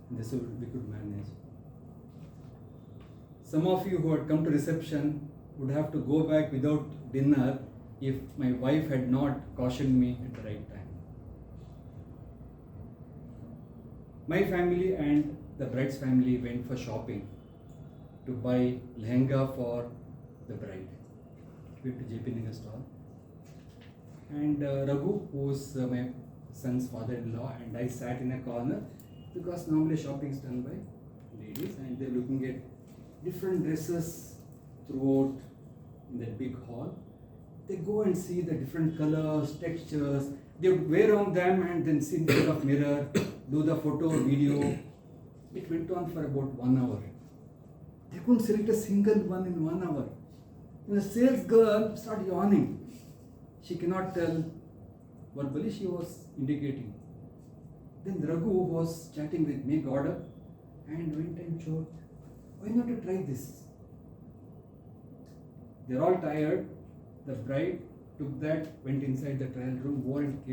And this way we could manage. Some of you who had come to reception would have to go back without dinner if my wife had not cautioned me at the right time. My family and the bride's family went for shopping to buy lehenga for the bride. We went to JP Nagar stall. And Raghu, who is my son's father-in-law, and I sat in a corner because normally shopping is done by ladies and they're looking at different dresses throughout in that big hall. They go and see the different colors, textures, they wear on them and then see in front of mirror, do the photo, video. It went on for about 1 hour. They couldn't select a single one in 1 hour. And the sales girl started yawning. She cannot tell verbally, she was indicating. Then Raghu was chatting with me, got up and went and showed, why not you try this? They're all tired. The bride took that, went inside the trial room, wore it,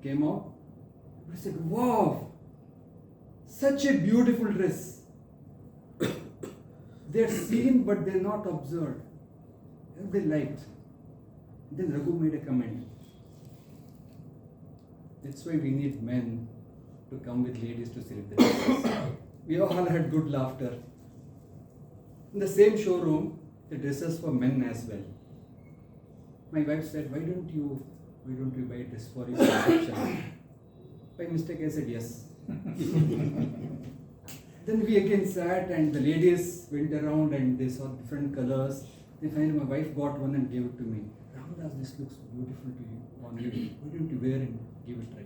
came out. I said, wow, such a beautiful dress. They're seen but they're not observed. They liked. Then Raghu made a comment. That's why we need men to come with ladies to select the dresses. We all had good laughter. In the same showroom, the dresses for men as well. My wife said, why don't you buy a dress for your reception? By mistake I said yes. Then we again sat and the ladies went around and they saw different colors. Then finally my wife got one and gave it to me. Ramdas, this looks beautiful to you on you. Why don't you wear and give it a try?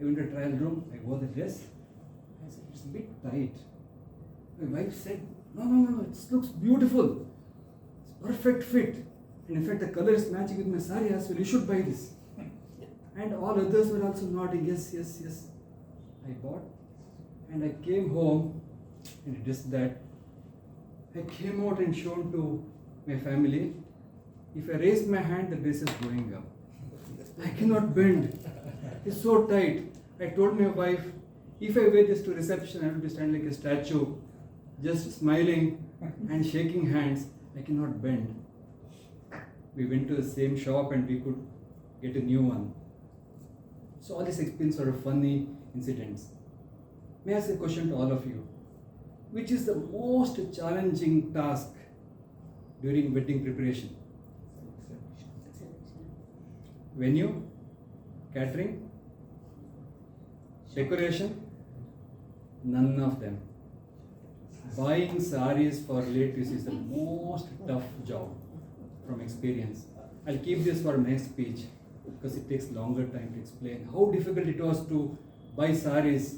I went to the trial room, I wore the dress. I said, it's a bit tight. My wife said, no, it looks beautiful. It's perfect fit. And in fact, the color is matching with my sari as well. You should buy this. And all others were also nodding, yes. I bought. And I came home and just that. I came out and shown to my family. If I raise my hand, the dress is going up. I cannot bend. It's so tight. I told my wife, if I wear this to reception, I will be standing like a statue, just smiling and shaking hands. I cannot bend. We went to the same shop and we could get a new one. So all these experiences are funny incidents. May I ask a question to all of you? Which is the most challenging task during wedding preparation? Venue, catering, decoration? None of them. Buying saris for relatives is the most tough job from experience. I'll keep this for my next speech because it takes longer time to explain how difficult it was to buy saris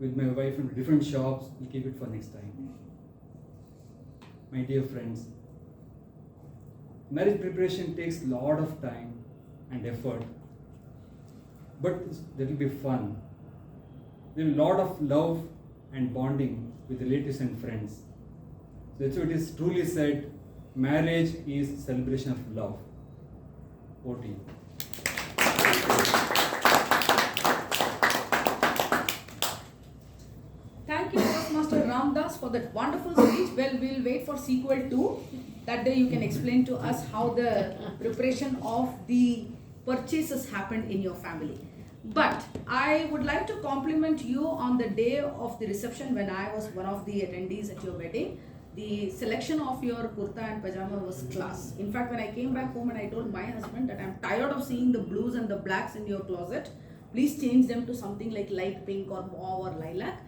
with my wife from different shops. We'll keep it for next time. My dear friends, marriage preparation takes a lot of time and effort, but there will be fun. There will be a lot of love and bonding with relatives and friends. That's what is truly said, marriage is celebration of love. Over to you. Thank you, Master Ramdas, for that wonderful speech. Well, we'll wait for sequel 2. That day you can explain to us how the preparation of the purchases happened in your family. But I would like to compliment you on the day of the reception when I was one of the attendees at your wedding. The selection of your kurta and pajama was class. In fact, when I came back home and I told my husband that I'm tired of seeing the blues and the blacks in your closet, please change them to something like light pink or mauve or lilac.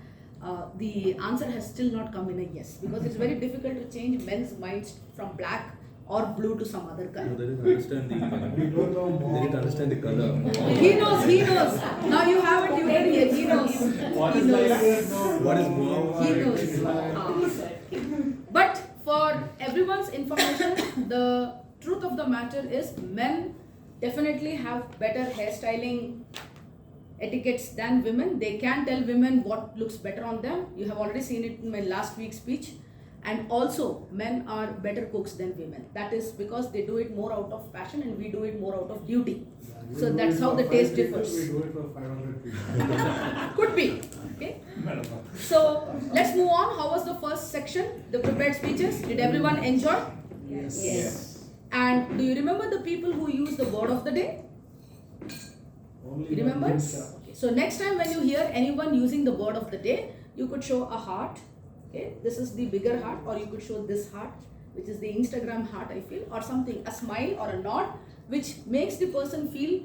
The answer has still not come in a yes, because it's very difficult to change men's minds from black or blue to some other color. They didn't understand the color. He knows. Now you have it, you heard here. He knows. What is more? He knows. But for everyone's information, the truth of the matter is men definitely have better hairstyling etiquettes than women. They can tell women what looks better on them. You have already seen it in my last week's speech. And also, men are better cooks than women. That is because they do it more out of passion and we do it more out of duty. So that's how the taste differs. We do it for 500 people. Could be. Okay. So let's move on. How was the first section? The prepared speeches. Did everyone enjoy? Yes. And do you remember the people who use the word of the day? You remember? Okay. So next time when you hear anyone using the word of the day, you could show a heart. Okay, this is the bigger heart, or you could show this heart, which is the Instagram heart, I feel, or something, a smile or a nod, which makes the person feel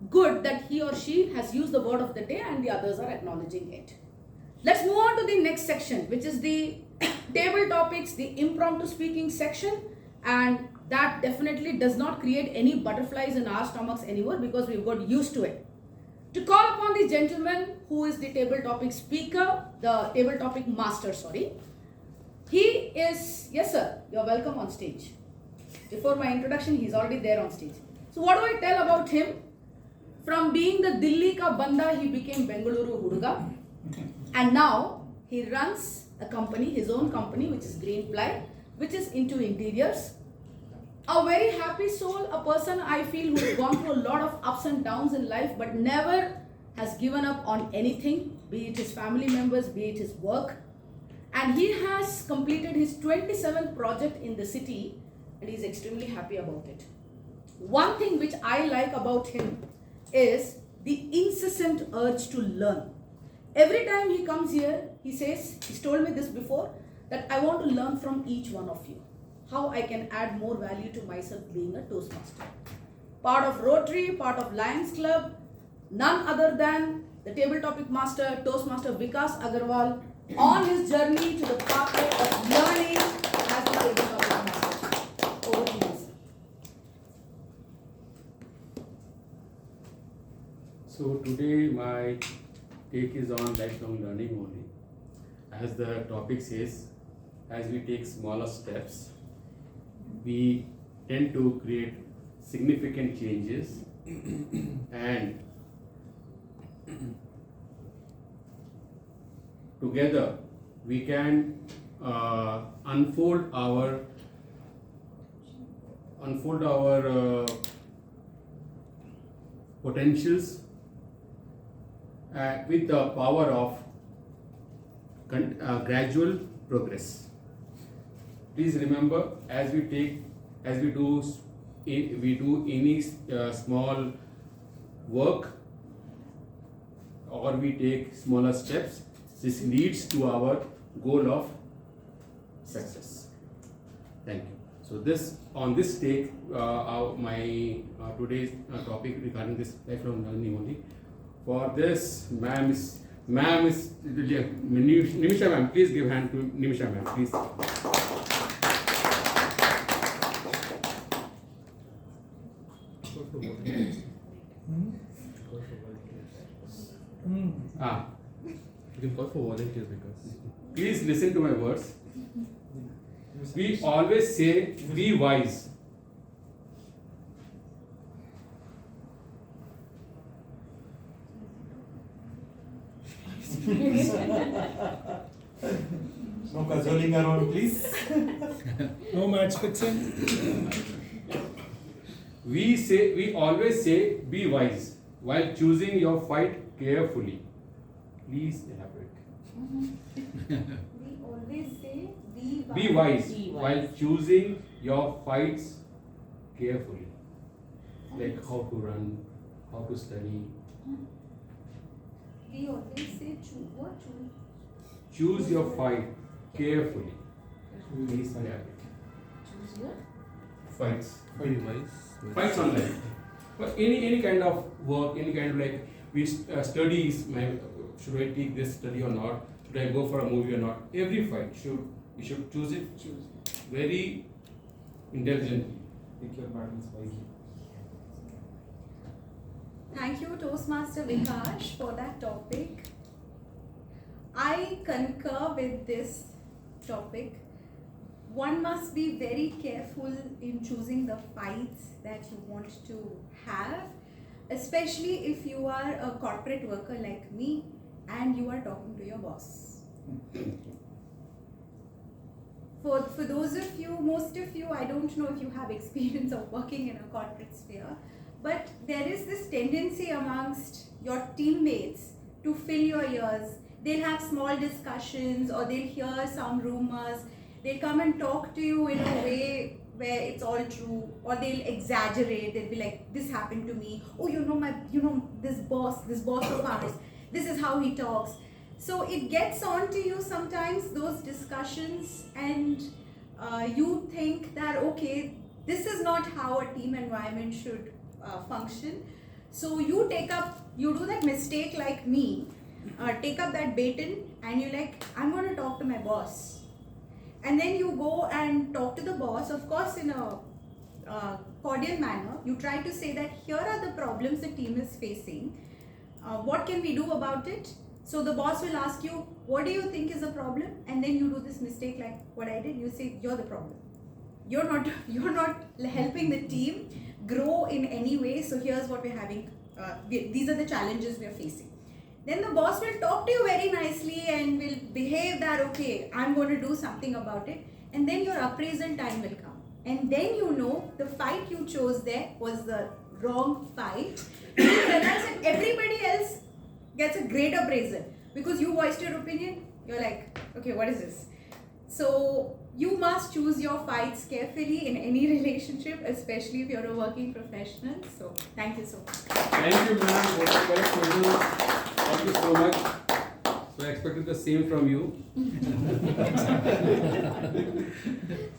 good that he or she has used the word of the day and the others are acknowledging it. Let's move on to the next section, which is the table topics, the impromptu speaking section, and that definitely does not create any butterflies in our stomachs anymore because we've got used to it. To call upon the gentleman who is the table topic speaker, the table topic master, sorry. He is, yes sir, you're welcome on stage. Before my introduction, he's already there on stage. So what do I tell about him? From being the Dilli ka banda, he became Bengaluru Huduga. And now he runs a company, his own company, which is Green Ply, which is into interiors. A very happy soul, a person I feel who has gone through a lot of ups and downs in life but never has given up on anything, be it his family members, be it his work. And he has completed his 27th project in the city and he's extremely happy about it. One thing which I like about him is the incessant urge to learn. Every time he comes here, he says, he's told me this before, that I want to learn from each one of you. How I can add more value to myself being a Toastmaster. Part of Rotary, part of Lions Club, none other than the table topic master, Toastmaster Vikas Agarwal, on his journey to the pathway of learning as the table topic master. Over to you, sir. So today my take is on lifelong learning only. As the topic says, as we take smaller steps, we tend to create significant changes and together we can unfold our potentials with the power of gradual progress. Please remember, as we do any small work or we take smaller steps, this leads to our goal of success. Thank you. So on this take, my today's topic regarding this lifelong learning only. For this, ma'am is Nimisha ma'am. Please give hand to Nimisha ma'am, please. You can call for volunteers because. Please listen to my words. We always say, be wise. No cajoling around, please. No match fixing. We always say, be wise while choosing your fight carefully. Please elaborate. We always say be wise. Be wise Be wise. while choosing your fights carefully. Like how to run, how to study. We always say choose. What choose? Choose your fight carefully. Please elaborate. Choose your Fights. Be wise. Fights on life. But any kind of work, any kind of like we studies. Should I take this study or not? Should I go for a movie or not? Every fight you should choose it very intelligently. Pick your battles wisely. Thank you, Toastmaster Vikash, for that topic. I concur with this topic. One must be very careful in choosing the fights that you want to have, especially if you are a corporate worker like me and you are talking to your boss. For those of you, most of you, I don't know if you have experience of working in a corporate sphere, but there is this tendency amongst your teammates to fill your ears. They'll have small discussions or they'll hear some rumors. They'll come and talk to you in a way where it's all true, or they'll exaggerate. They'll be like, this happened to me. Oh, this boss of ours, this is how he talks. So it gets on to you sometimes, those discussions, and you think that, okay, this is not how a team environment should function. So you do that mistake like me, take up that baton and you're like, I'm going to talk to my boss. And then you go and talk to the boss, of course in a cordial manner. You try to say that here are the problems the team is facing. What can we do about it? So the boss will ask you, what do you think is the problem? And then you do this mistake like what I did. You say, you're the problem. You're not helping the team grow in any way. So here's what we're having. These are the challenges we're facing. Then the boss will talk to you very nicely and will behave that, okay, I'm going to do something about it. And then your appraisal time will come. And then you know the fight you chose there was the wrong fight. You realize that everybody else gets a great appraisal because you voiced your opinion. You're like, okay, what is this? So you must choose your fights carefully in any relationship, especially if you're a working professional. So thank you so much. Thank you, ma'am, for the correct questions. Thank you so much. So I expected the same from you.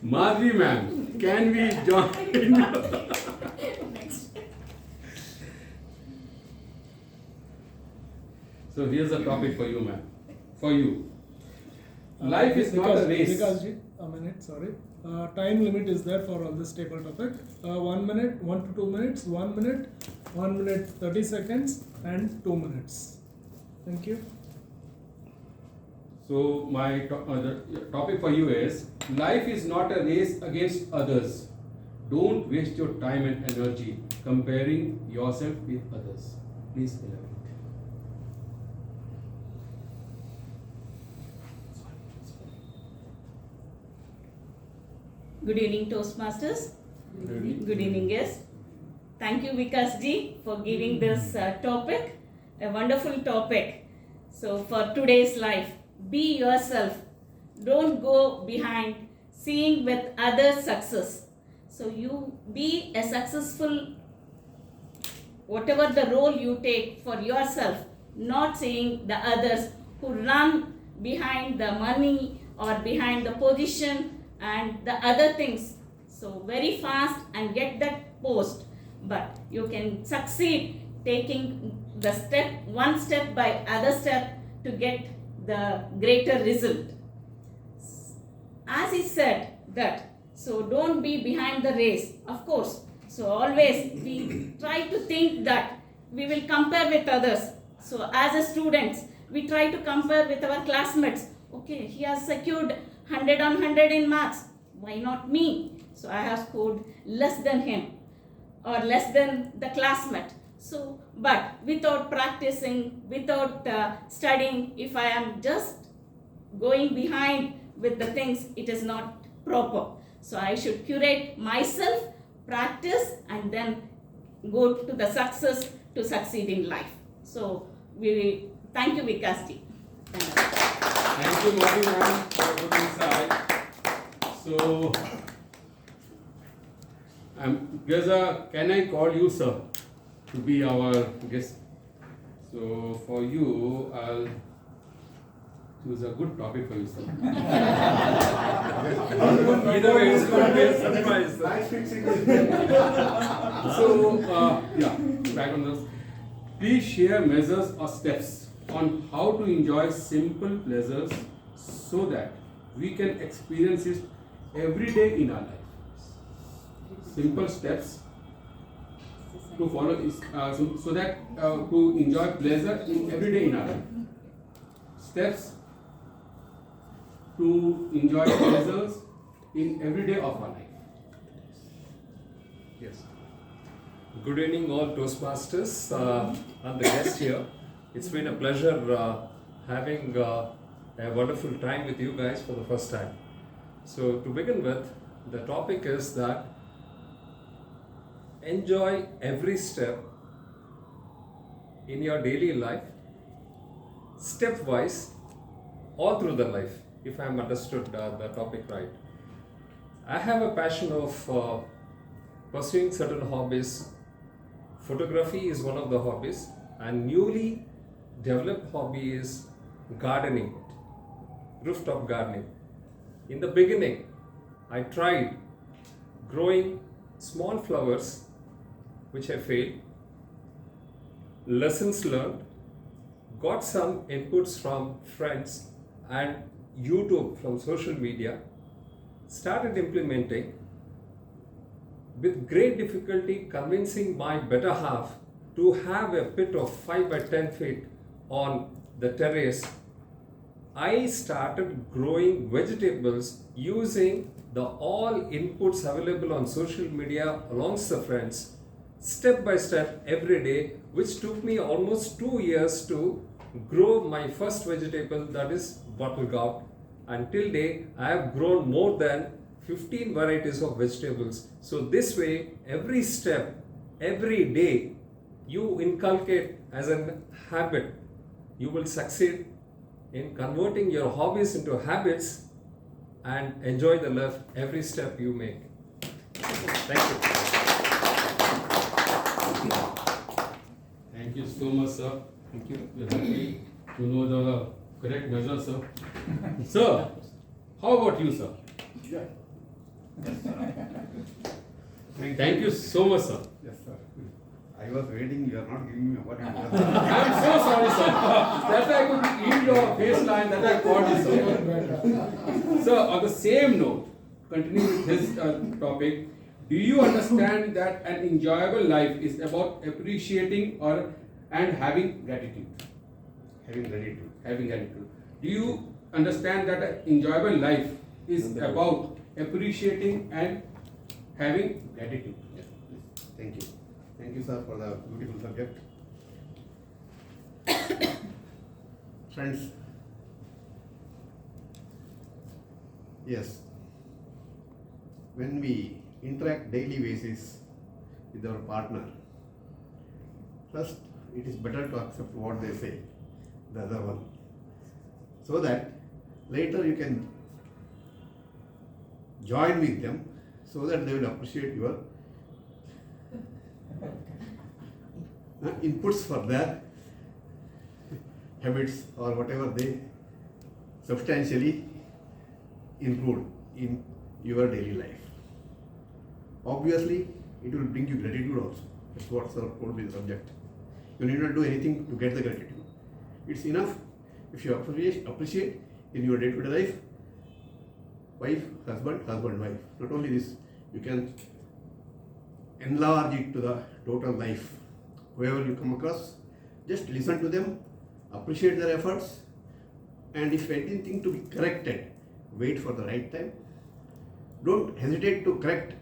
Madhvi ma'am, can we join? Next. So here's a topic for you, ma'am. For you. Life is not a race. Vikasji, a minute, sorry. Time limit is there for all this table topic. 1 minute, 1 to 2 minutes, 1 minute, 1 minute 30 seconds, and 2 minutes. Thank you. So my the topic for you is, life is not a race against others. Don't waste your time and energy comparing yourself with others. Please elaborate. Good evening, Toastmasters. Good evening, yes. Thank you, Vikas ji, for giving this topic, a wonderful topic. So for today's life, be yourself. Don't go behind seeing with others' success. So you be a successful, whatever the role you take for yourself, not seeing the others who run behind the money or behind the position and the other things. So very fast and get that post. But you can succeed taking the step, one step by other step to get the greater result. As he said that, so don't be behind the race. Of course, So always we try to think that we will compare with others. So as a students, we try to compare with our classmates. Okay, he has secured 100 on 100 in marks. Why not me? So I have scored less than him or less than the classmate. So, but without practicing, without studying, if I am just going behind with the things, it is not proper. So I should curate myself, practice, and then go to the success to succeed in life. So we thank you, Vikasji. Thank you, Modi ma'am, for good insight. So, Geza, can I call you sir to be our guest? So for you, I'll choose a good topic for you, sir. Either way, it's going to be a surprise. So, yeah, back on this. Please share measures or steps on how to enjoy simple pleasures so that we can experience it every day in our life. Simple steps to follow is so that to enjoy pleasure in every day in our life. Steps to enjoy pleasures in every day of our life. Yes. Good evening, all Toastmasters and the guest here. It's been a pleasure having a wonderful time with you guys for the first time. So to begin with, the topic is that enjoy every step in your daily life, stepwise, all through the life, if I have understood the topic right. I have a passion of pursuing certain hobbies. Photography is one of the hobbies, and newly developed hobby is gardening, rooftop gardening. In the beginning, I tried growing small flowers, which I failed. Lessons learned, got some inputs from friends and YouTube, from social media, started implementing. With great difficulty convincing my better half to have a pit of 5 by 10 feet on the terrace, I started growing vegetables using the all inputs available on social media alongst the friends, step by step every day, which took me almost 2 years to grow my first vegetable, that is bottle gourd. Until date, I have grown more than 15 varieties of vegetables. So this way, every step, every day, you inculcate as a habit, you will succeed in converting your hobbies into habits and enjoy the life every step you make. Thank you. Thank you so much, sir. Thank you. We're happy to know the correct measure, sir. Sir, how about you, sir? Yeah. Thank you so much, sir. Yes, sir. I was waiting, you are not giving me what you I'm so sorry, sir. That I could read your baseline, that I caught you, sir. Sir, on the same note, continuing with this topic, do you understand that an enjoyable life is about appreciating and having gratitude? Having gratitude. Having gratitude. Do you understand that an enjoyable life is about appreciating and having gratitude? Yes, thank you. Thank you, sir, for the beautiful subject. Friends, yes, when we interact daily basis with our partner, first it is better to accept what they say, the other one, so that later you can join with them so that they will appreciate your inputs for their habits or whatever they substantially include in your daily life. Obviously, it will bring you gratitude also. That's what sir told me the subject. You need not do anything to get the gratitude. It's enough if you appreciate in your day-to-day life, wife, husband, wife. Not only this, you can enlarge it to the total life. Whoever you come across, just listen to them, appreciate their efforts, and if anything to be corrected, wait for the right time. Don't hesitate to correct,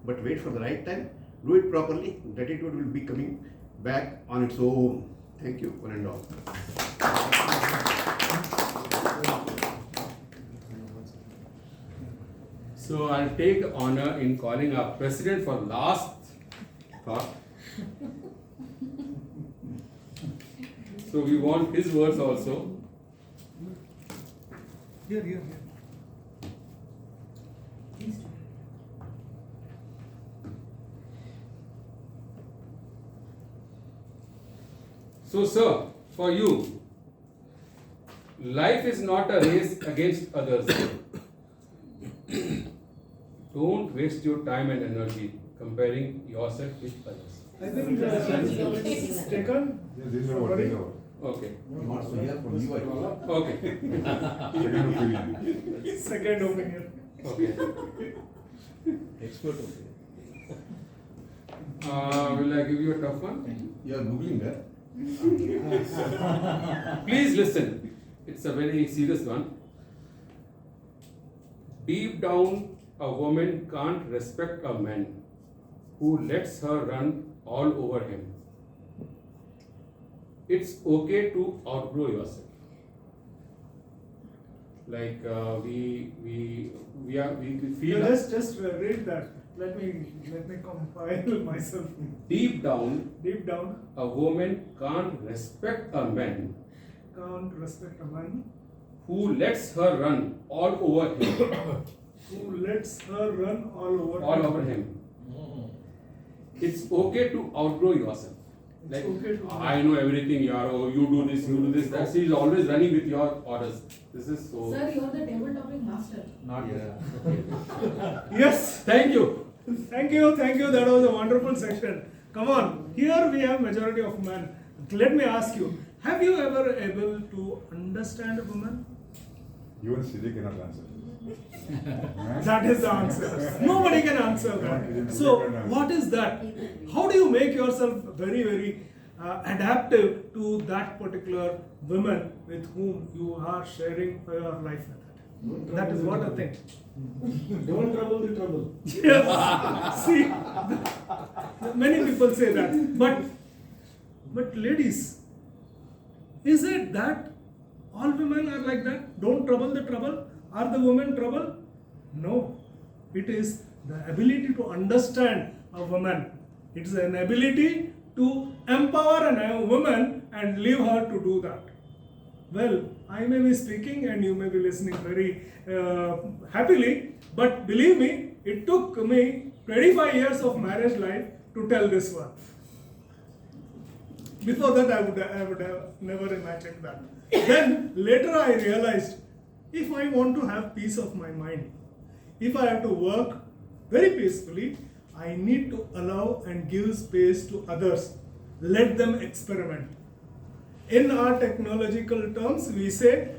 but wait for the right time. Do it properly. Gratitude will be coming back on its own. Thank you, one and all. So I'll take the honor in calling our president for last thought. So we want his words also. Here. So sir, for you, life is not a race against others. Don't waste your time and energy comparing yourself with others. I think it's taken. This is our thing. Okay. He wants to hear from you. Okay. Second opinion. Second opinion. Okay. Expert opinion. Will I give you a tough one? You are Googling that? Please listen. It's a very serious one. Deep down, a woman can't respect a man who lets her run all over him. It's okay to outgrow yourself. Like we feel. Just read that. Let me compile myself. Deep down, a woman can't respect a man who lets her run all over him. All over him. It's okay to outgrow yourself. Like, I know everything, you do this, that. She is always running with your orders. This is so. Sir, you are the table topic master. Not Yes. Thank you. Thank you. That was a wonderful session. Come on. Here we have majority of men. Let me ask you, have you ever able to understand a woman? Even Siri cannot answer. That is the answer. Nobody can answer that. So what is that? How do you make yourself very, very adaptive to that particular woman with whom you are sharing your life with? That is what I think. Don't trouble the trouble. Yes. See, many people say that. But ladies, is it that all women are like that? Don't trouble the trouble? Are the women trouble? No. It is the ability to understand a woman. It is an ability to empower a woman and leave her to do that. Well, I may be speaking and you may be listening very happily, but believe me, it took me 25 years of marriage life to tell this one. Before that, I would have never imagined that. Then later I realized, if I want to have peace of my mind, if I have to work very peacefully, I need to allow and give space to others. Let them experiment. In our technological terms, we say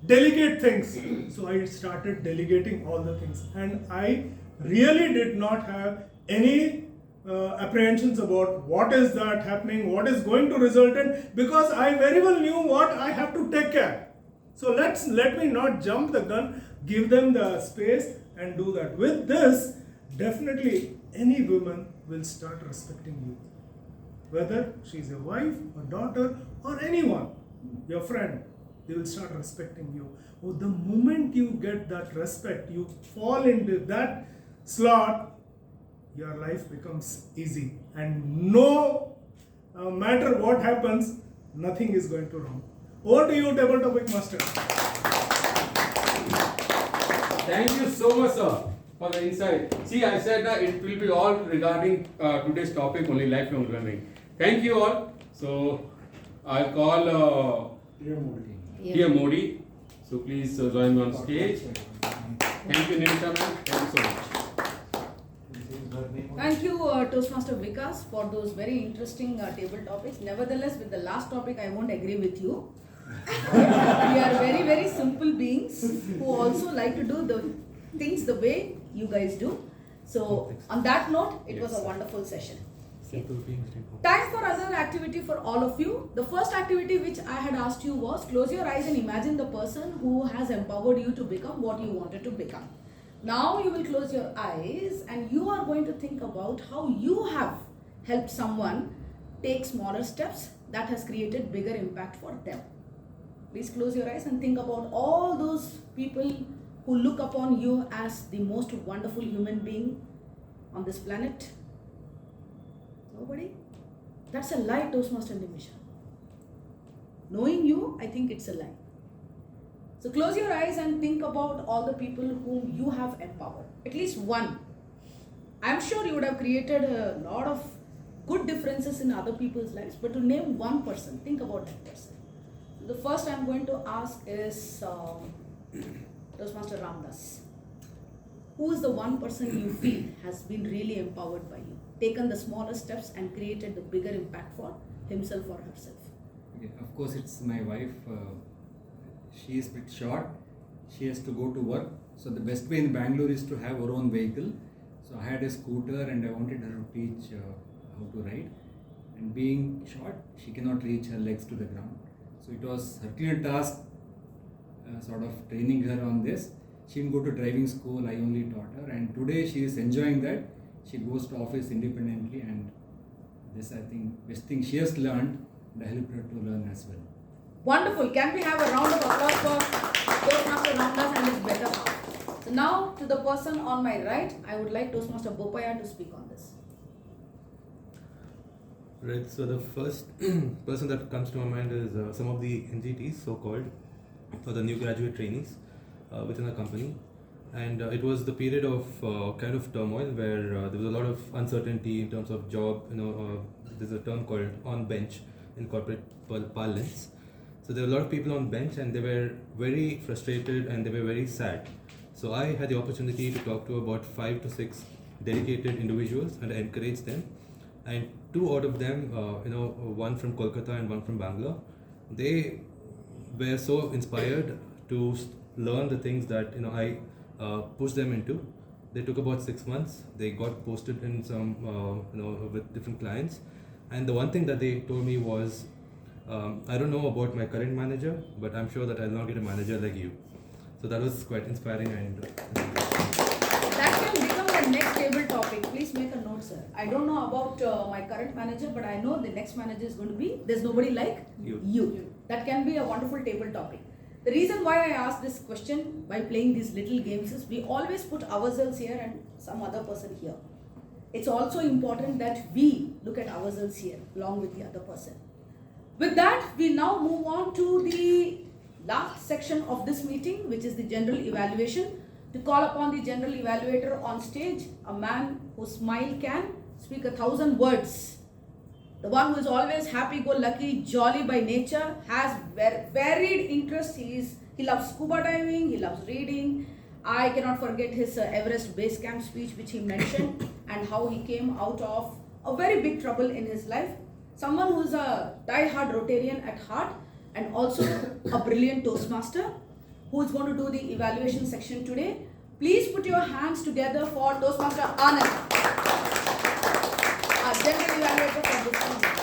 delegate things. So I started delegating all the things, and I really did not have any apprehensions about what is that happening, what is going to result in, because I very well knew what I have to take care. So let me not jump the gun, give them the space and do that. With this, definitely any woman will start respecting you. Whether she's a wife, a daughter, or anyone, your friend, they will start respecting you. Oh, the moment you get that respect, you fall into that slot, your life becomes easy. And no matter what happens, nothing is going to wrong. Over to you, table topic master. Thank you so much, sir, for the insight. See, I said that it will be all regarding today's topic, only lifelong learning. Thank you all. So, I'll call Dear Modi. So, please join me on stage. Thank you, Nimita ma'am. Thank you so much. Thank you, Toastmaster Vikas, for those very interesting table topics. Nevertheless, with the last topic, I won't agree with you. We are very, very simple beings who also like to do the things the way you guys do. So on that note, it was a wonderful session. Time for another activity for all of you. The first activity which I had asked you was close your eyes and imagine the person who has empowered you to become what you wanted to become. Now you will close your eyes and you are going to think about how you have helped someone take smaller steps that has created bigger impact for them. Please close your eyes and think about all those people who look upon you as the most wonderful human being on this planet. Nobody? That's a lie, Toastmaster Nimisha. Knowing you, I think it's a lie. So close your eyes and think about all the people whom you have empowered. At least one. I'm sure you would have created a lot of good differences in other people's lives, but to name one person, think about that person. The first I'm going to ask is Toastmaster Ramdas. Who is the one person you feel has been really empowered by you, taken the smaller steps and created the bigger impact for himself or herself? Okay, of course, it's my wife. She is a bit short. She has to go to work. So the best way in Bangalore is to have her own vehicle. So I had a scooter and I wanted her to teach how to ride. And being short, she cannot reach her legs to the ground. So it was a Herculean task, sort of training her on this. She didn't go to driving school, I only taught her, and today she is enjoying that. She goes to office independently, and this, I think, best thing she has learned, and I helped her to learn as well. Wonderful. Can we have a round of applause for Toastmaster Ramdas and his better half? So now to the person on my right, I would like Toastmaster Bopaya to speak on this. Right, so the first person that comes to my mind is some of the NGTs, so-called, or the new graduate trainees within the company. And it was the period of kind of turmoil where there was a lot of uncertainty in terms of job. There's a term called on bench in corporate parlance. So there were a lot of people on bench and they were very frustrated and they were very sad. So I had the opportunity to talk to about 5 to 6 dedicated individuals and I encouraged them. And 2 out of them, one from Kolkata and one from Bangalore, they were so inspired to learn the things that I pushed them into. They took about 6 months. They got posted in some with different clients, and the one thing that they told me was, I don't know about my current manager, but I'm sure that I'll not get a manager like you. So that was quite inspiring. And that can become the next table topic. Please make a note, sir. I don't know about my current manager, but I know the next manager is going to be, there's nobody like you. That can be a wonderful table topic. The reason why I asked this question by playing these little games is we always put ourselves here and some other person here. It's also important that we look at ourselves here along with the other person. With that, we now move on to the last section of this meeting, which is the general evaluation. To call upon the general evaluator on stage, a man whose smile can speak 1,000 words. The one who is always happy-go-lucky, jolly by nature, has varied interests. He loves scuba diving, he loves reading. I cannot forget his Everest base camp speech which he mentioned and how he came out of a very big trouble in his life. Someone who is a die-hard Rotarian at heart and also a brilliant Toastmaster who is going to do the evaluation section today. Please put your hands together for Toastmaster Anand, our general evaluator for this evening.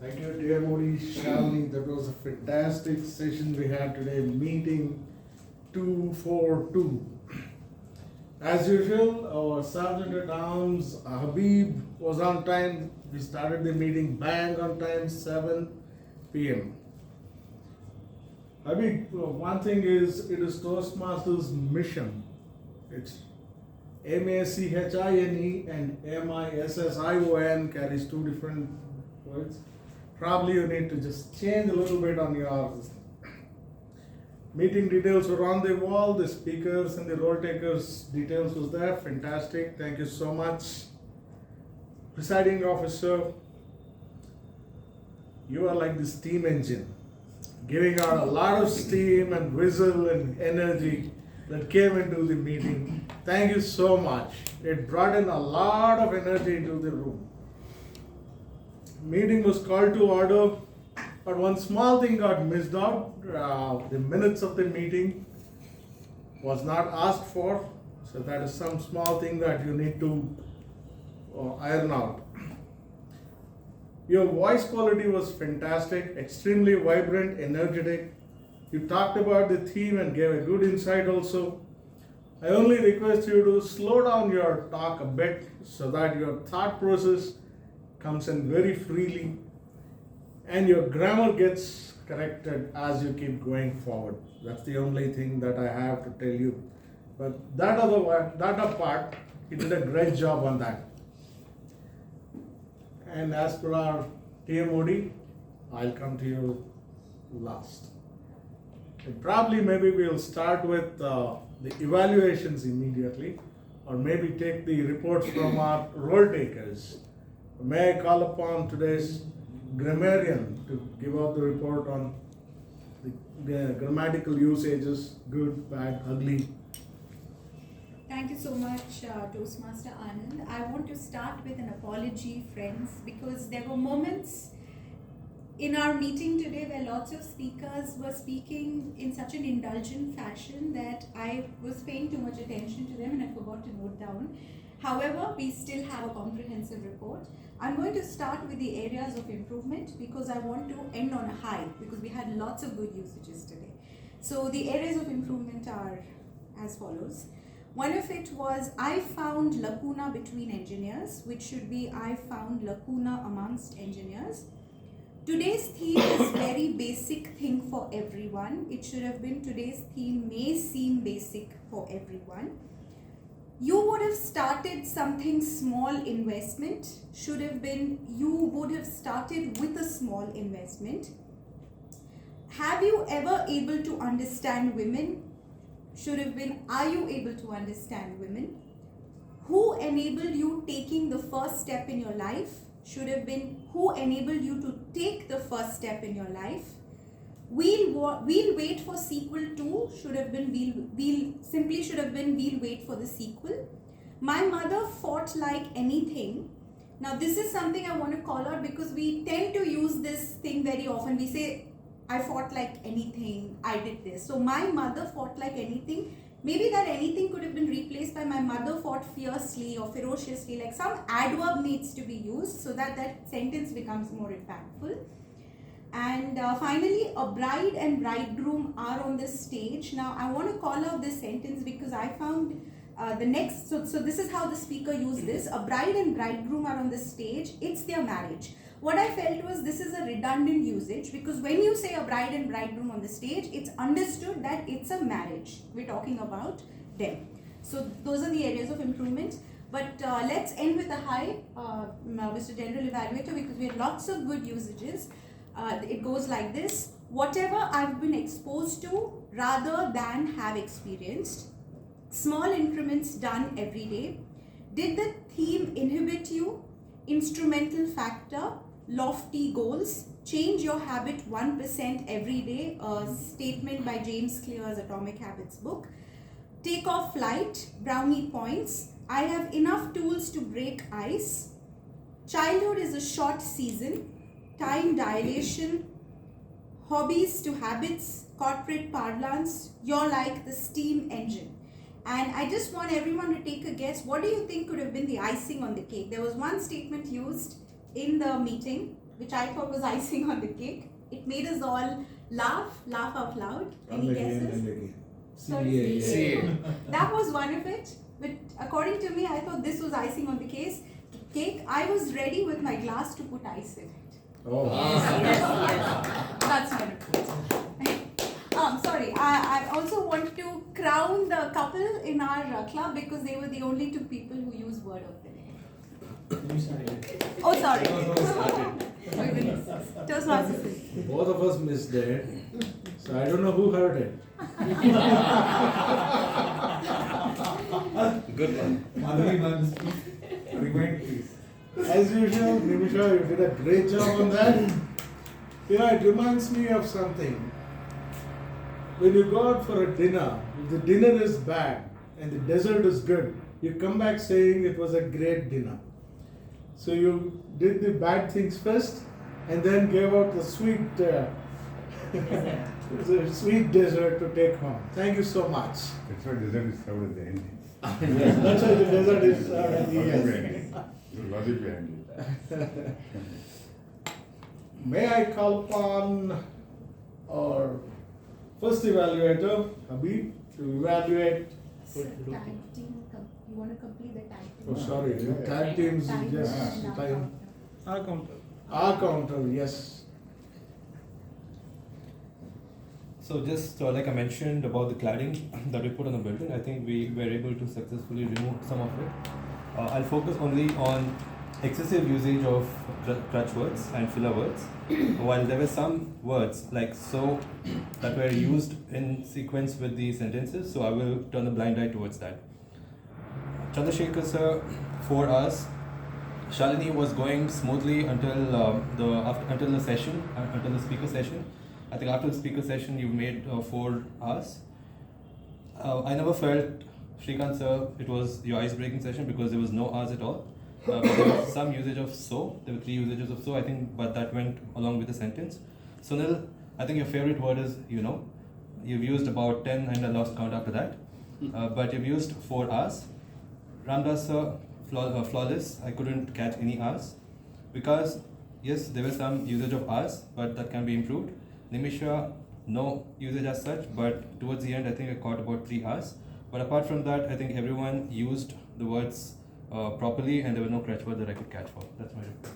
Thank you, dear Modi Shalini. That was a fantastic session we had today, meeting 242. As usual, our Sergeant at Arms Habib was on time. We started the meeting bang on time, 7 p.m. Habib, one thing is, it is Toastmasters' mission. It's M-A-C-H-I-N-E and M-I-S-S-I-O-N carries 2 different words. Probably you need to just change a little bit on your meeting details were on the wall, the speakers and the roll takers details was there. Fantastic. Thank you so much. Presiding officer, you are like the steam engine, giving out a lot of steam and whistle and energy that came into the meeting. Thank you so much. It brought in a lot of energy into the room. Meeting was called to order, but one small thing got missed out. The minutes of the meeting. was not asked for. So that is some small thing that you need to iron out. Your voice quality was fantastic, extremely vibrant, energetic. You talked about the theme and gave a good insight also. I only request you to slow down your talk a bit so that your thought process comes in very freely and your grammar gets corrected as you keep going forward. That's the only thing that I have to tell you. But that other part, you did a great job on that. And as per our TMOD, I'll come to you last. And probably maybe we'll start with the evaluations immediately, or maybe take the reports from our role takers. May I call upon today's grammarian to give out the report on the grammatical usages, good, bad, ugly. Thank you so much, Toastmaster Anand. I want to start with an apology, friends, because there were moments in our meeting today where lots of speakers were speaking in such an indulgent fashion that I was paying too much attention to them and I forgot to note down. However, we still have a comprehensive report. I'm going to start with the areas of improvement because I want to end on a high because we had lots of good usages today. So the areas of improvement are as follows. One of it was I found lacuna between engineers, which should be I found lacuna amongst engineers. Today's theme is very basic thing for everyone. It should have been today's theme may seem basic for everyone. You would have started something small investment, should have been you would have started with a small investment. Have you ever able to understand women? Should have been are you able to understand women? Who enabled you taking the first step in your life? Should have been who enabled you to take the first step in your life. We'll wait for sequel 2 should have been we'll wait for the sequel. My mother fought like anything. Now this is something I want to call out because we tend to use this thing very often. We say I fought like anything, I did this. So my mother fought like anything. Maybe that anything could have been replaced by my mother fought fiercely or ferociously, like some adverb needs to be used so that that sentence becomes more impactful. And finally, a bride and bridegroom are on the stage. Now I want to call out this sentence because I found the next, so this is how the speaker used this. A bride and bridegroom are on the stage, it's their marriage. What I felt was this is a redundant usage because when you say a bride and bridegroom on the stage, it's understood that it's a marriage. We're talking about them. So those are the areas of improvement. But let's end with a high, Mr. General Evaluator, because we have lots of good usages. It goes like this. Whatever I've been exposed to rather than have experienced. Small increments done every day. Did the theme inhibit you? Instrumental factor. Lofty goals. Change your habit 1% every day. A statement by James Clear's Atomic Habits book. Take off flight. Brownie points. I have enough tools to break ice. Childhood is a short season. Time dilation. Hobbies to habits. Corporate parlance. You're like the steam engine. And I just want everyone to take a guess. What do you think could have been the icing on the cake? There was one statement used in the meeting, which I thought was icing on the cake. It made us all laugh out loud. Any guesses? Sorry? CA. That was one of it. But according to me, I thought this was icing on the cake. I was ready with my glass to put ice in it. Oh. Yes. That's my report. Sorry, I also want to crown the couple in our club because they were the only two people who used word of the day. Oh, sorry. Oh, goodness. Toastmasters. Both of us missed it, so I don't know who heard it. Good one. Madhuri ma'am, rewind please. As usual, Nimisha, you did a great job on that. You know, it reminds me of something. When you go out for a dinner, if the dinner is bad and the dessert is good, you come back saying it was a great dinner. So you did the bad things first and then gave out the sweet It's a sweet dessert to take home. Thank you so much. That's why dessert is served at the end. Yes, that's why the dessert is served at the Logic end. behind it. There's logic behind it. May I call upon our first evaluator, Habib, to evaluate. You want to complete the tag team? Oh, sorry, the tag teams is just time. Our counter. Our counter, yes. So just like I mentioned about the cladding that we put on the building, I think we were able to successfully remove some of it. I'll focus only on excessive usage of crutch words and filler words, while there were some words like so that were used in sequence with the sentences, so I will turn a blind eye towards that. Chandrasekhar sir, 4 hours. Shalini was going smoothly until the session, until the speaker session. I think after the speaker session, you made 4 hours. I never felt, Shrikant sir, it was your ice-breaking session because there was no hours at all. But there was some usage of so. There were 3 usages of so, I think, but that went along with the sentence. Sunil, I think your favorite word is you know. You've used about 10 and I lost count after that. But you've used 4 hours. Ramdas sir, flawless. I couldn't catch any hours because yes, there was some usage of hours, but that can be improved. Nimisha, no usage as such, but towards the end, I think I caught about 3 hours. But apart from that, I think everyone used the words properly, and there were no crutch words that I could catch for. That's my report.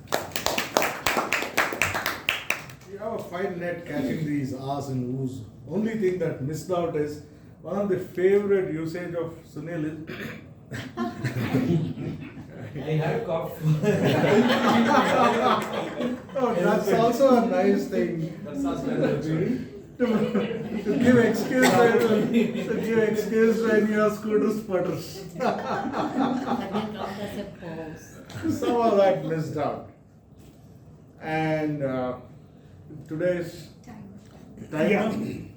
You have a fine net catching these ahs and oohs. Only thing that missed out is one of the favorite usage of Sunil is. I had a cough. Oh, that's also a nice thing. That's also to give excuse when your scooter sputters. That will count as a pause. Some of that missed out. And today's time.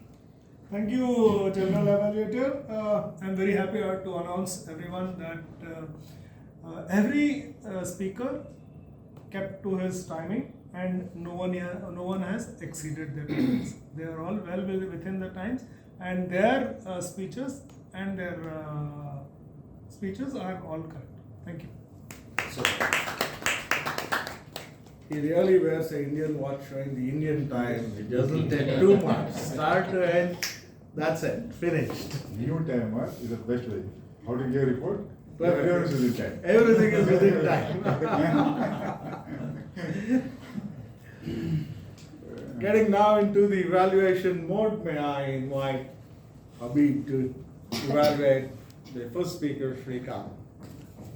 Thank you, General Evaluator. I'm very happy to announce everyone that every speaker kept to his timing, and no one has exceeded their times. They are all well within the times, and their speeches are all correct. Thank you. So, he really wears an Indian watch showing the Indian time. It doesn't take too much. Start to end, that's it, finished. New timer is the best way. How to give a report? Perfect. Everyone is within time. Everything is within time. Getting now into the evaluation mode, may I invite Habib to evaluate the first speaker, Shrikant.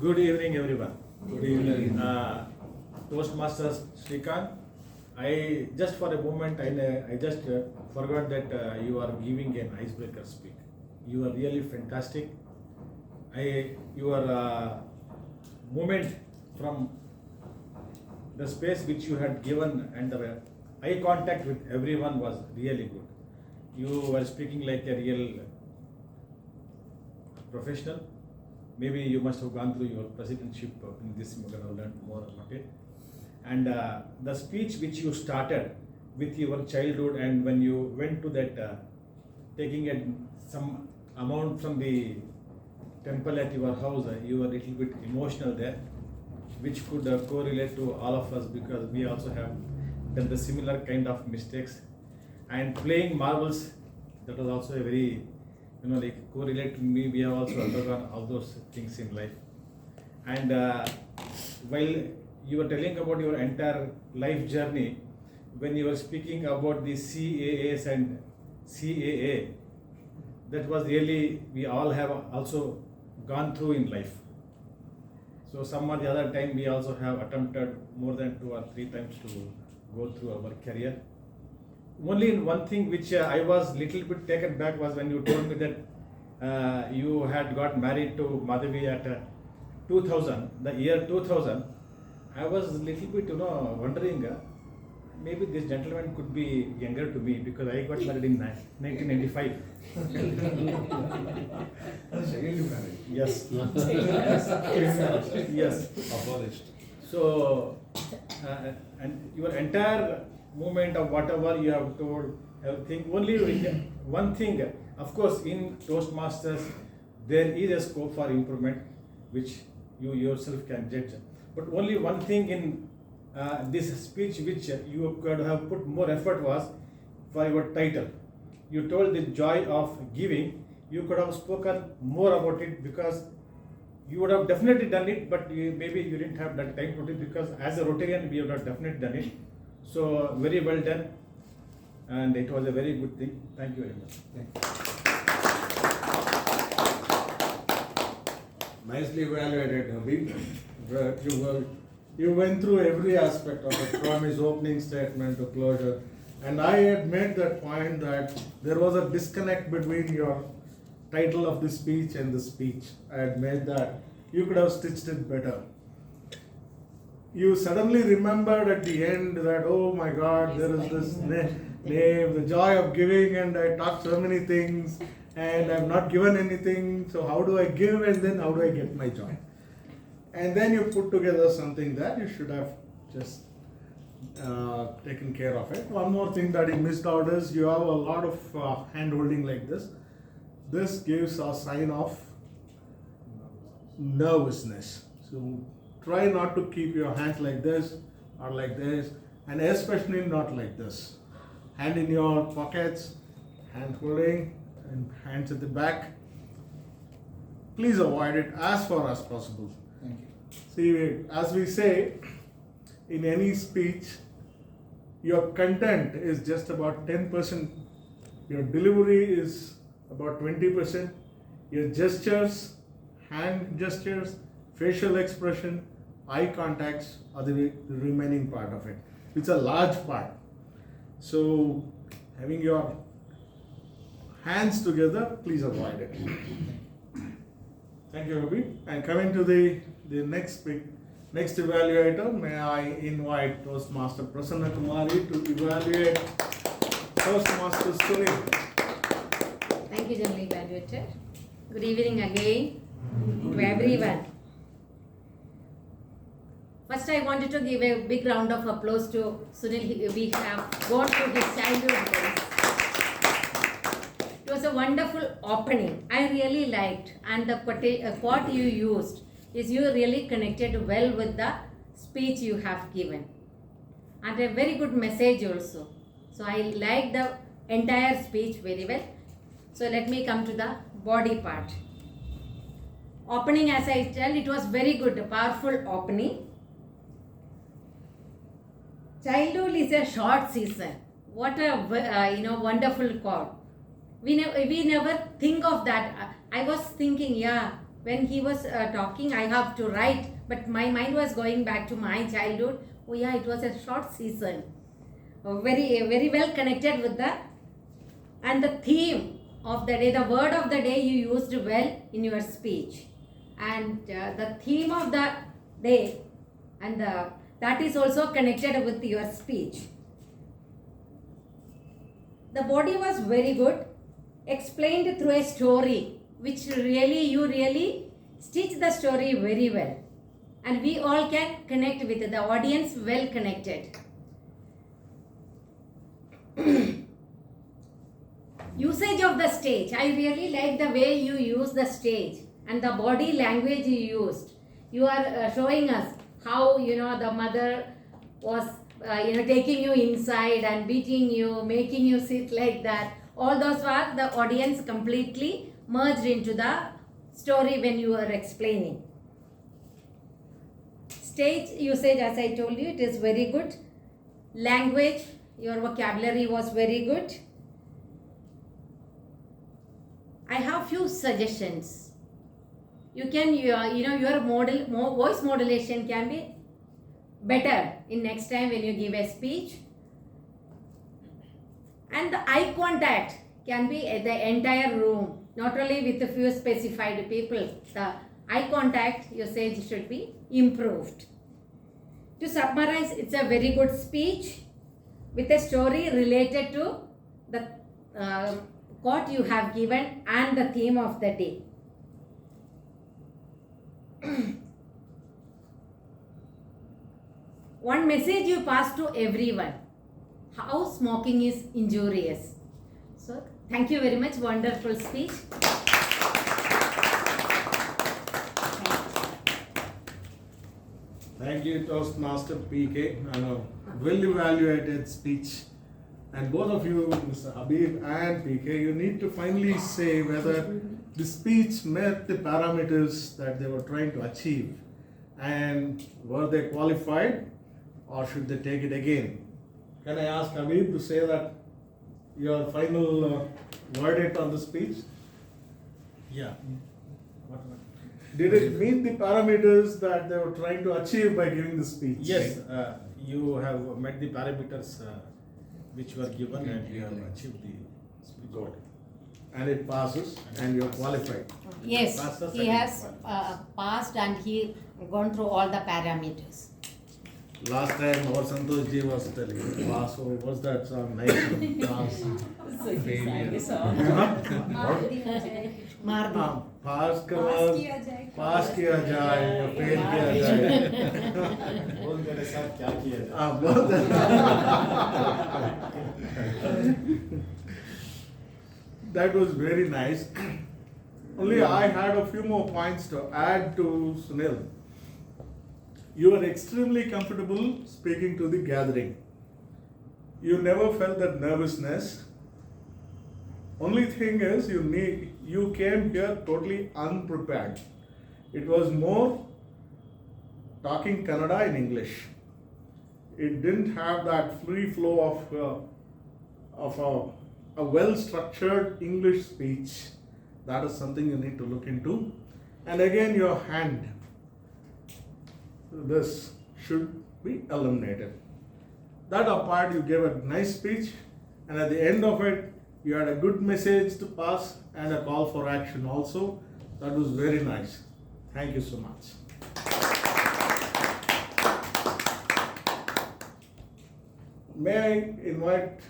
Good evening, everyone. Good evening. Toastmasters Shrikant, I just for a moment I just forgot that you are giving an icebreaker speak. You are really fantastic. Your movement from the space which you had given and the eye contact with everyone was really good. You were speaking like a real professional. Maybe you must have gone through your presidentship in this, you have learned more about it. And the speech which you started with your childhood, and when you went to that taking some amount from the temple at your house, you were a little bit emotional there, which could correlate to all of us because we also have done the similar kind of mistakes. And playing marbles, that was also a very, like correlate to me. We have also undergone all those things in life. And while you were telling about your entire life journey, when you were speaking about the CAAs and CAA, that was really, we all have also gone through in life. So some or the other time we also have attempted more than 2 or 3 times to go through our career. Only in one thing which I was little bit taken back was when you told me that you had got married to Madhavi at 2000, the year 2000. I was little bit, wondering, maybe this gentleman could be younger to me because I got married in 1995. Second marriage. Yes. Yes. Yes. Abolished. So, and your entire movement of whatever you have told, everything. Only one thing, of course, in Toastmasters, there is a scope for improvement, which you yourself can judge. But only one thing in this speech which you could have put more effort was for your title. You told the joy of giving. You could have spoken more about it, because you would have definitely done it, but maybe you didn't have that time to do it, because as a Rotarian we would have definitely done it. So very well done, and it was a very good thing. Thank you very much. Nicely evaluated, Habib. You went through every aspect of it, from his opening statement to closure. And I had made that point that there was a disconnect between your title of the speech and the speech. I had made that. You could have stitched it better. You suddenly remembered at the end that, oh my God, there is this name, the joy of giving, and I talked so many things, and I've not given anything, so how do I give, and then how do I get my joy? And then you put together something that you should have just taken care of it. One more thing that you missed out is you have a lot of hand holding like this. This gives a sign of nervousness. So try not to keep your hands like this or like this, and especially not like this. Hand in your pockets, hand holding, and hands at the back. Please avoid it as far as possible. Thank you. See, as we say in any speech, your content is just about 10%, your delivery is about 20%, your gestures, hand gestures, facial expression, eye contacts are the remaining part of it. It's a large part. So having your hands together, please avoid it. Thank you, Ravi. And coming to the next evaluator, may I invite Toastmaster Prasanna Kumari to evaluate Toastmaster Sunil. Thank you, General Evaluator. Good evening again to everyone. First, I wanted to give a big round of applause to Sunil. We have gone through his childhood days. It was a wonderful opening. I really liked, and the quote you used is you really connected well with the speech you have given, and a very good message also. So I liked the entire speech very well. So let me come to the body part. Opening, as I tell, it was very good, a powerful opening. Childhood is a short season. What a wonderful quote. We never think of that. I was thinking, when he was talking, I have to write, but my mind was going back to my childhood. Oh yeah, it was a short season. Very well connected with that. And the theme of the day, the word of the day you used well in your speech. And the theme of the day, and that is also connected with your speech. The body was very good, explained through a story, which you really stitch the story very well. And we all can connect with it, the audience well connected. Usage of the stage. I really like the way you use the stage and the body language you used. You are showing us how, the mother was, taking you inside and beating you, making you sit like that. All those were the audience completely merged into the story when you were explaining. Stage usage, as I told you, it is very good. Language, your vocabulary was very good. I have few suggestions. You can, your voice modulation can be better in next time when you give a speech. And the eye contact can be at the entire room, not only with a few specified people. The eye contact usage should be improved. To summarize, it's a very good speech with a story related to the quote you have given and the theme of the day. One message you pass to everyone. how smoking is injurious. So thank you very much. Wonderful speech. Thank you, Toastmaster PK. Well evaluated speech. And both of you, Mr. Habib and PK, you need to finally say whether the speech met the parameters that they were trying to achieve. And were they qualified or should they take it again? Can I ask Habib to say that your final verdict on the speech? Yeah. Did it meet the parameters that they were trying to achieve by giving the speech? Yes, you have met the parameters which were given and you have achieved the speech. Good. And it passes and you're qualified. Yes, Passed the he second has one. passed and he gone through all the parameters. Last time our Santosh ji was telling, so was that song nice? Mardi. पास पास किया जाए या fail किया जाए बोल मेरे साथ क्या किया जाए? हाँ बहुत That was very nice. Only I had a few more points to add to Sunil. You were extremely comfortable speaking to the gathering. You never felt that nervousness. Only thing is you came here totally unprepared. It was more talking Kannada in English. It didn't have that free flow of a well-structured English speech. That is something you need to look into. And again, your hand. This should be eliminated. That apart, you gave a nice speech, and at the end of it, you had a good message to pass and a call for action also. That was very nice. Thank you so much. May I invite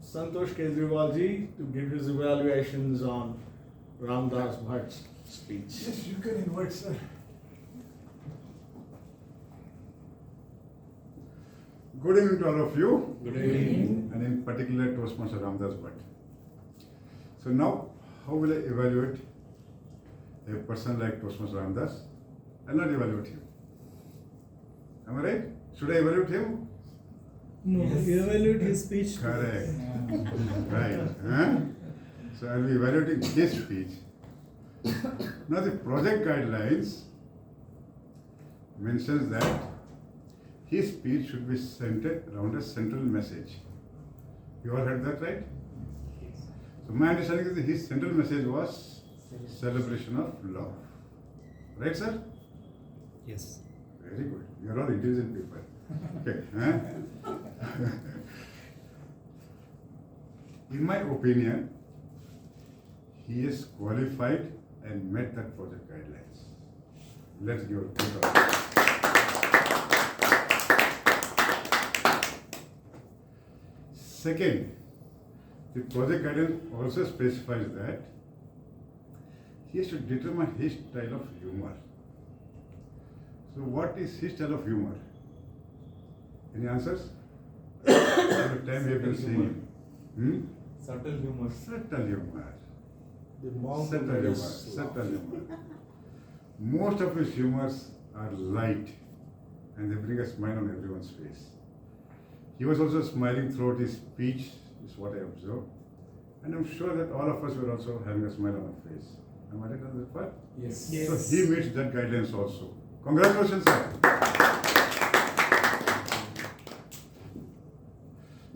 Santosh Kejriwal ji to give his evaluations on Ramdas Bhatt's speech. Yes, you can invite, sir. Good evening to all of you. Good evening. And in particular Toastmaster Ramdas Bhatt. So now, how will I evaluate a person like Toastmaster Ramdas? I'll not evaluate him. Am I right? Should I evaluate him? No, you evaluate his speech. Correct. Right. Huh? So I'll be evaluating his speech. Now the project guidelines mentions that his speech should be centered around a central message. You all heard that, right? So my understanding is that his central message was celebration of love. Right, sir? Yes. Very good. You are all intelligent people. Okay. Huh? In my opinion, he is qualified and met that project guidelines. Let's give a big applause. Second, the project guidance also specifies that he has to determine his style of humor. So what is his style of humor? Any answers? Every time we have been seeing him. Subtle humor. Subtle humor. The monk Subtle humor. Subtle humor. Most of his humors are light and they bring a smile on everyone's face. He was also smiling throughout his speech, is what I observed. And I'm sure that all of us were also having a smile on our face. Am I right on that part? Yes. So he meets that guidelines also. Congratulations, sir.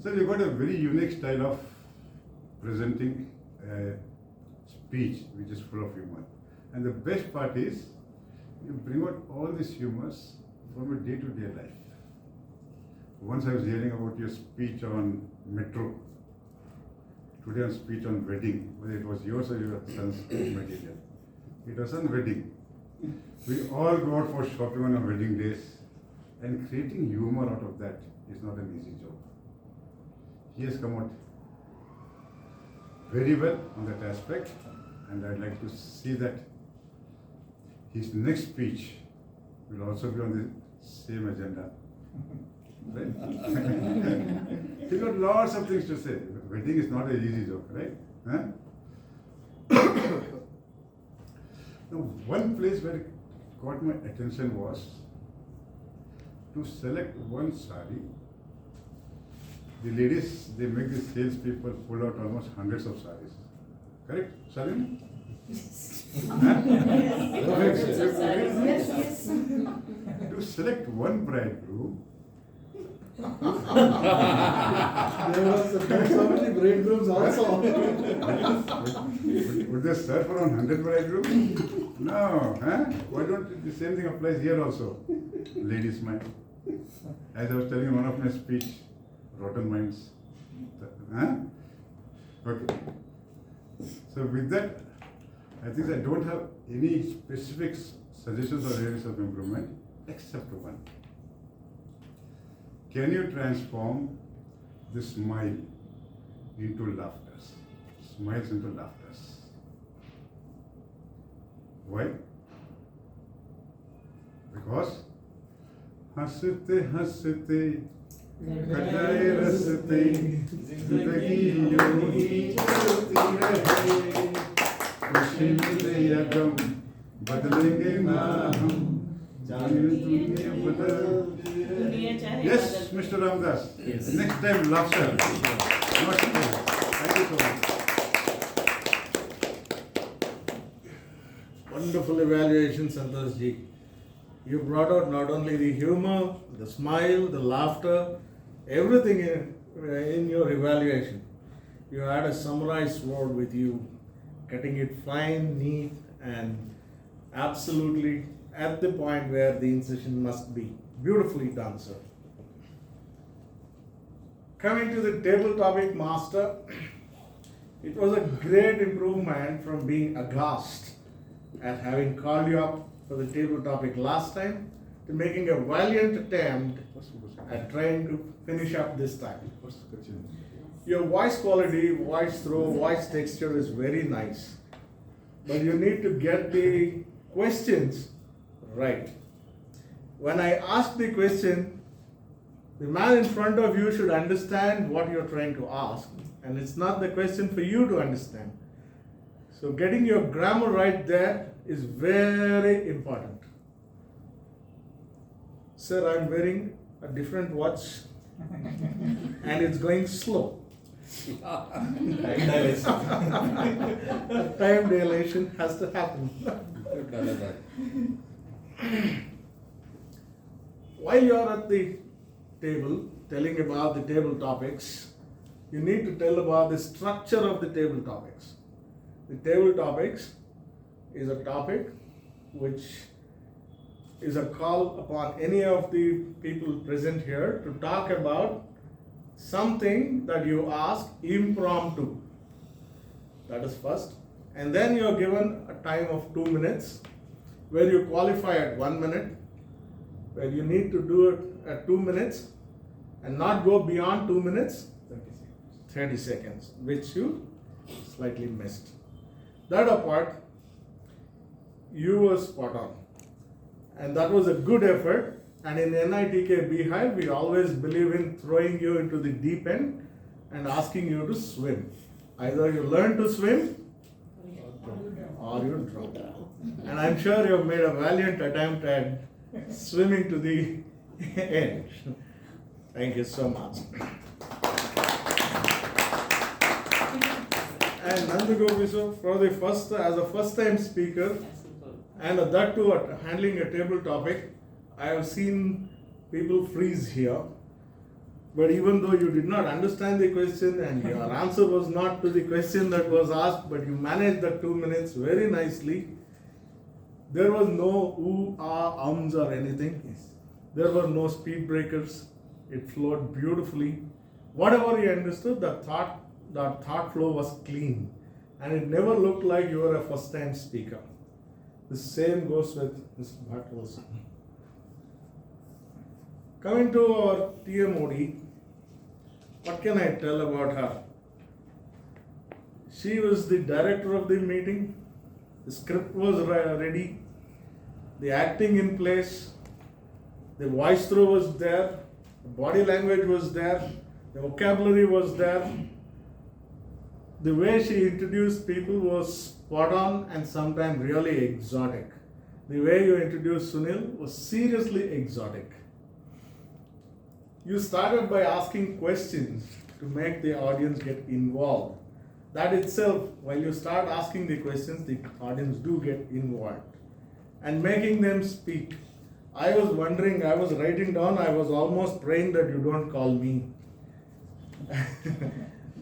So you got a very unique style of presenting a speech which is full of humor. And the best part is you bring out all these humors from a day-to-day life. Once I was hearing about your speech on metro. Today on speech on wedding, whether it was yours or your son's material. It was on wedding. We all go out for shopping on our wedding days, and creating humor out of that is not an easy job. He has come out very well on that aspect, and I'd like to see that his next speech will also be on the same agenda. Right? He got lots of things to say. Wedding is not an easy job, right? Huh? Now, one place where it caught my attention was to select one sari. The ladies, they make the sales people pull out almost hundreds of saris. Correct, Shalini? Yes. To select one bridegroom, There was so many bridegrooms also. would they serve around 100 bridegrooms? No, huh? Why don't the same thing applies here also? Ladies' mind. As I was telling in one of my speech, rotten minds. Huh? Okay. So with that, I think I don't have any specific suggestions or areas of improvement except one. Can you transform the smile into laughter? Smiles into laughter. Why? Because हंसते हंसते कटाए रसते जिंदगी यूं ही चलती रहे खुशी मिले या गम बदलेंगे ना हम जाने दुनिया बदलती रहे. Yes, Mr. Ramdas. Yes. Next time laughter. Not smile. Thank you so much. Wonderful evaluation, Santosh ji. You brought out not only the humor, the smile, the laughter, everything in your evaluation. You had a summarized word with you, cutting it fine, neat, and absolutely at the point where the incision must be. Beautifully done, sir. Coming to the table topic master, it was a great improvement from being aghast at having called you up for the table topic last time to making a valiant attempt at trying to finish up this time. Your voice quality, voice throw, voice texture is very nice, but you need to get the questions right. When I ask the question, the man in front of you should understand what you're trying to ask, and it's not the question for you to understand. So getting your grammar right there is very important. Sir, I'm wearing a different watch and it's going slow. Time dilation has to happen. While you're at the table telling about the table topics, you need to tell about the structure of the table topics. The table topics is a topic which is a call upon any of the people present here to talk about something that you ask impromptu. That is first. And then you are given a time of 2 minutes where you qualify at 1 minute, where you need to do it at 2 minutes and not go beyond 2 minutes, 30 seconds, which you slightly missed. That apart, you were spot on. And that was a good effort. And in NITK BHIVE, we always believe in throwing you into the deep end and asking you to swim. Either you learn to swim or you drown. And I'm sure you've made a valiant attempt at swimming to the end. Thank you so much. And Nandagopi, sir, for the first, as a first-time speaker, and that too at handling a table topic, I have seen people freeze here. But even though you did not understand the question and your answer was not to the question that was asked, but you managed the 2 minutes very nicely, there was no ooh, ah, ums or anything. There were no speed breakers. It flowed beautifully. Whatever you understood, that thought flow was clean. And it never looked like you were a first-time speaker. The same goes with Ms. Bhatt also. Coming to our TMOD, what can I tell about her? She was the director of the meeting. The script was ready. The acting in place. The voice throw was there. The body language was there. The vocabulary was there. The way she introduced people was spot on and sometimes really exotic. The way you introduced Sunil was seriously exotic. You started by asking questions to make the audience get involved. That itself, while you start asking the questions, the audience do get involved. And making them speak. I was wondering, I was writing down, I was almost praying that you don't call me.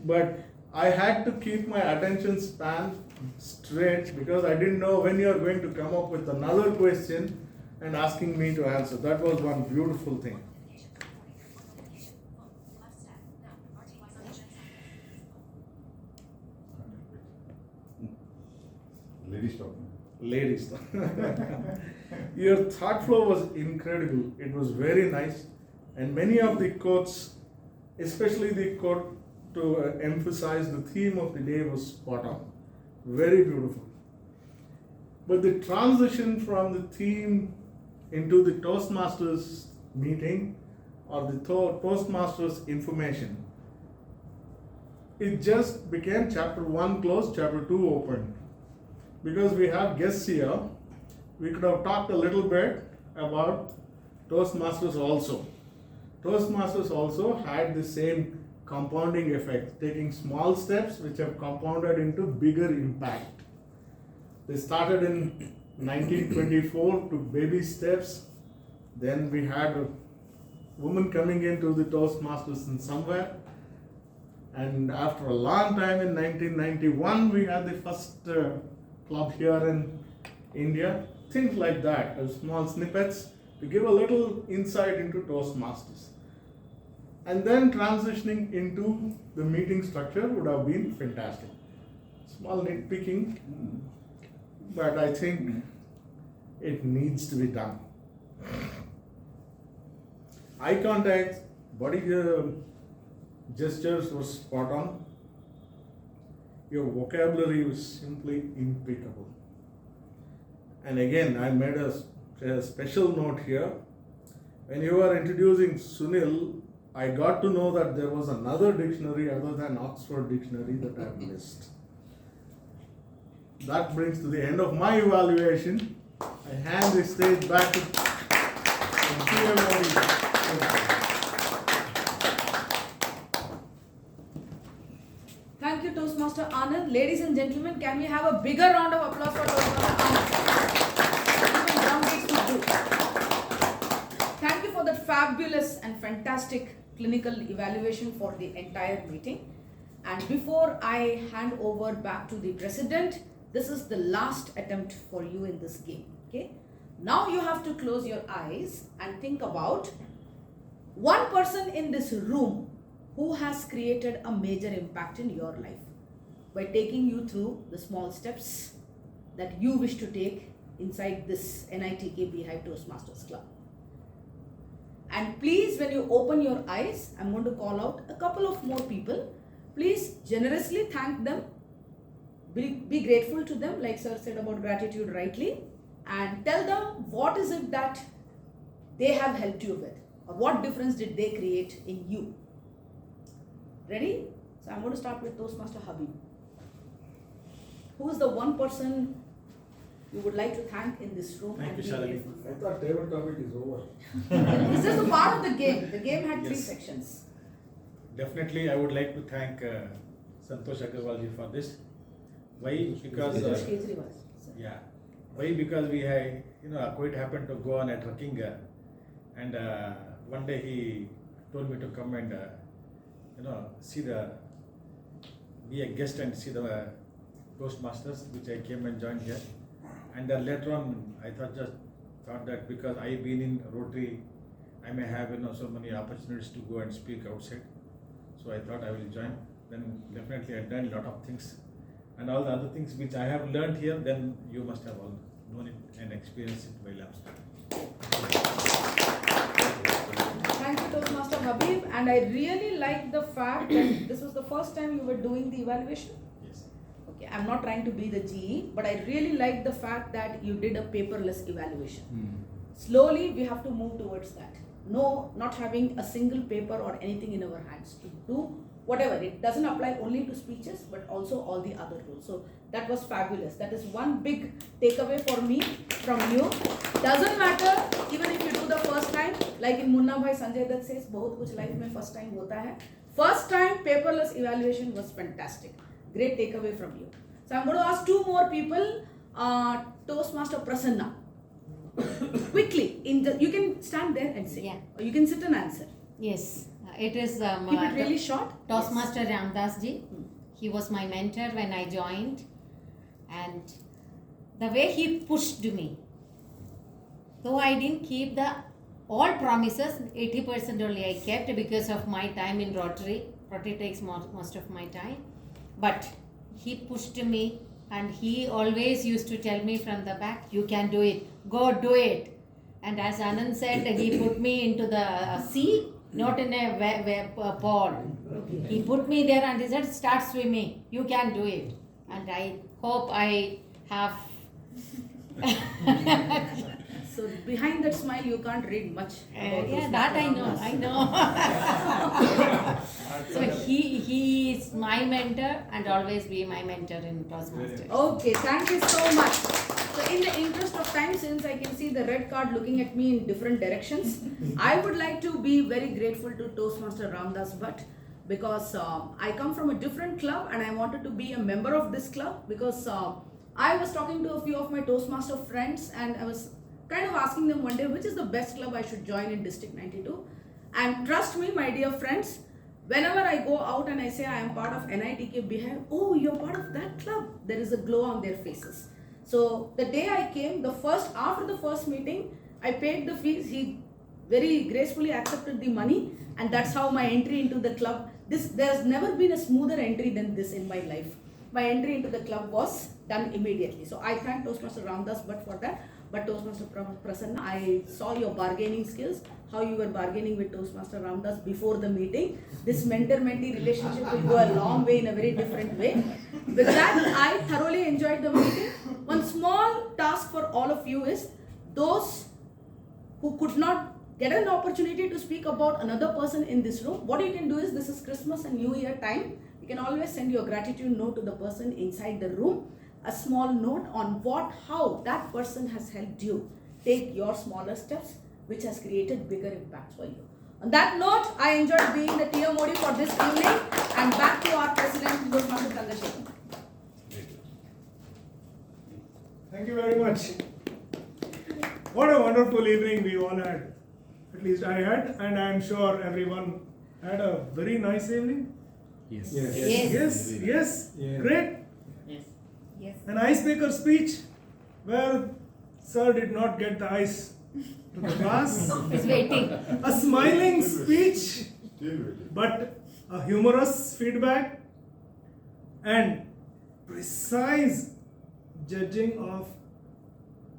But I had to keep my attention span straight because I didn't know when you are going to come up with another question and asking me to answer. That was one beautiful thing. Ladies talking. Ladies. Your thought flow was incredible. It was very nice. And many of the quotes, especially the quote to emphasize the theme of the day, was spot on. Very beautiful. But the transition from the theme into the Toastmasters meeting or the Toastmasters information, it just became chapter 1 closed, chapter 2 opened. Because we have guests here, we could have talked a little bit about Toastmasters also. Toastmasters also had the same compounding effect, taking small steps which have compounded into bigger impact. They started in 1924 to baby steps. Then we had a woman coming into the Toastmasters in somewhere. And after a long time in 1991, we had the first club here in India. Things like that, small snippets to give a little insight into Toastmasters. And then transitioning into the meeting structure would have been fantastic. Small nitpicking, but I think it needs to be done. Eye contact, body gestures were spot on. Your vocabulary was simply impeccable. And again, I made a special note here. When you were introducing Sunil, I got to know that there was another dictionary other than Oxford Dictionary that I missed. That brings to the end of my evaluation. I hand the stage back to Thank you, Toastmaster Anand. Ladies and gentlemen, can we have a bigger round of applause for Toastmaster Anand? Even drum beats would do. Thank you for that fabulous and fantastic clinical evaluation for the entire meeting. And before I hand over back to the president, this is the last attempt for you in this game. Okay? Now you have to close your eyes and think about one person in this room who has created a major impact in your life by taking you through the small steps that you wish to take inside this NITK BHIVE Toastmasters Club. And please, when you open your eyes, I'm going to call out a couple of more people. Please generously thank them. Be grateful to them, like sir said about gratitude rightly, and tell them what is it that they have helped you with, or what difference did they create in you. Ready? So I'm going to start with Toastmaster Habib. Who is the one person you would like to thank in this room? Thank and you, be Shalini. grateful for? I thought table topic is over. This is the part of the game. The game had 3 Yes. sections. Definitely, I would like to thank Santosh Agarwalji for this. Why? Because Santosh Kejriwal. yeah. Why? Because we had, quite happened to go on a trekking, and one day he told me to come and be a guest and see the Toastmasters, which I came and joined here. And later on, I thought that because I've been in Rotary, I may have so many opportunities to go and speak outside. So I thought I will join. Then definitely I've done a lot of things, and all the other things which I have learned here. Then you must have all known it and experienced it while I'm studying. Thank you, Toastmaster Habib. And I really like the fact that this was the first time you were doing the evaluation. Yes. Okay, I'm not trying to be the GE, but I really like the fact that you did a paperless evaluation. Slowly, we have to move towards that. not having a single paper or anything in our hands to do whatever. It doesn't apply only to speeches but also all the other rules. So that was fabulous. That is one big takeaway for me from you. Doesn't matter even if you do the first time, like in Munna Bhai Sanjay Dutt says, बहुत कुछ life में first time होता है. First time paperless evaluation was fantastic. Great takeaway from you. So I'm going to ask two more people. Toastmaster Prasanna. Quickly, you can stand there and say. Yeah. Or you can sit and answer. Yes, it is. Keep it really short. Toastmaster Ramdas ji. He was my mentor when I joined, and the way he pushed me. Though I didn't keep the all promises, 80% only I kept because of my time in Rotary. Rotary takes most of my time, but he pushed me, and he always used to tell me from the back, "You can do it. Go do it." And as Anand said, he put me into the sea, not in a pond. He put me there and he said, "Start swimming. You can do it." And I hope I have. So behind that smile, you can't read much. Yeah, that I know. So he is my mentor and always be my mentor in Toastmasters. Okay, thank you so much. So in the interest of time, since I can see the red card looking at me in different directions, I would like to be very grateful to Toastmaster Ramdas Bhatt, because I come from a different club and I wanted to be a member of this club, because I was talking to a few of my Toastmaster friends and I was kind of asking them one day which is the best club I should join in District 92. And trust me, my dear friends, whenever I go out and I say I am part of NITK BHIVE, "Oh, you're part of that club," there is a glow on their faces. So the day I came, after the first meeting, I paid the fees. He very gracefully accepted the money, and that's how my entry into the club. There's never been a smoother entry than this in my life. My entry into the club was done immediately. So I thank Toastmaster Ramdas Bhatt for that. But Toastmaster Prasanna, I saw your bargaining skills, how you were bargaining with Toastmaster Ramdas before the meeting. This mentor-mentee relationship will go a long way in a very different way. With that, I thoroughly enjoyed the meeting. One small task for all of you is, those who could not get an opportunity to speak about another person in this room, what you can do is, this is Christmas and New Year time, you can always send your gratitude note to the person inside the room. A small note on how that person has helped you take your smaller steps, which has created bigger impacts for you. On that note, I enjoyed being the Tia Modi for this evening, and back to our President, Toastmaster Chandrasekhar. Thank you very much. What a wonderful evening we all had. At least I had, and I am sure everyone had a very nice evening. Yes. Yes. Great. Yes. An icebreaker speech where Sir did not get the ice to the glass. He's waiting. A smiling speech, Still waiting. but a humorous feedback and precise judging of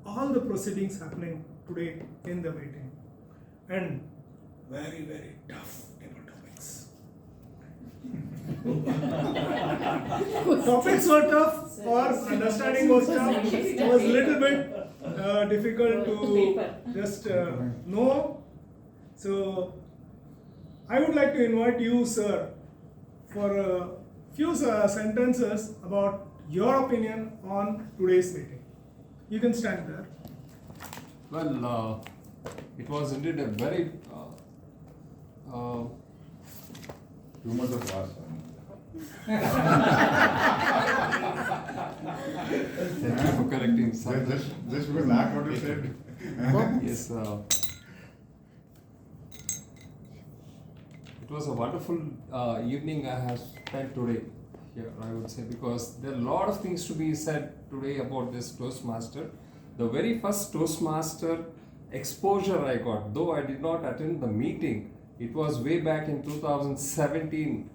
all the proceedings happening today in the meeting. And very, very tough table topics. Topics were tough, or understanding was tough. It was a little bit difficult to just know. So I would like to invite you, sir, for a few sentences about your opinion on today's meeting. You can stand there. Well, it was indeed a very Too much of us. Thank you for correcting something. Just because lack what you said. Yes. It was a wonderful evening I have spent today here, I would say, because there are a lot of things to be said today about this Toastmaster. The very first Toastmaster exposure I got, though I did not attend the meeting, it was way back in 2017.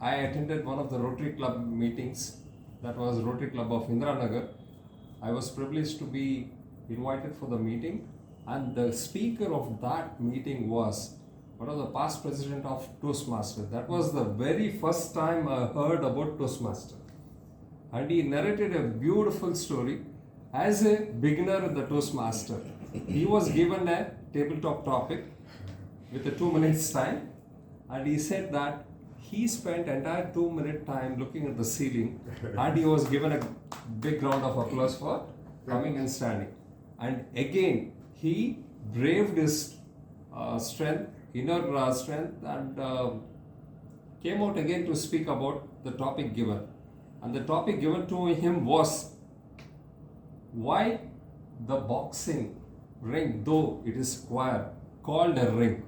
I attended one of the Rotary Club meetings, that was Rotary Club of Indiranagar. I was privileged to be invited for the meeting, and the speaker of that meeting was one of the past president of Toastmaster. That was the very first time I heard about Toastmaster. And he narrated a beautiful story. As a beginner in the Toastmaster, he was given a tabletop topic, with a 2 minutes time, and he said that he spent entire 2 minute time looking at the ceiling, and he was given a big round of applause for coming and standing. And again, he braved his strength, inner strength, and came out again to speak about the topic given. And the topic given to him was why the boxing ring, though it is square, called a ring.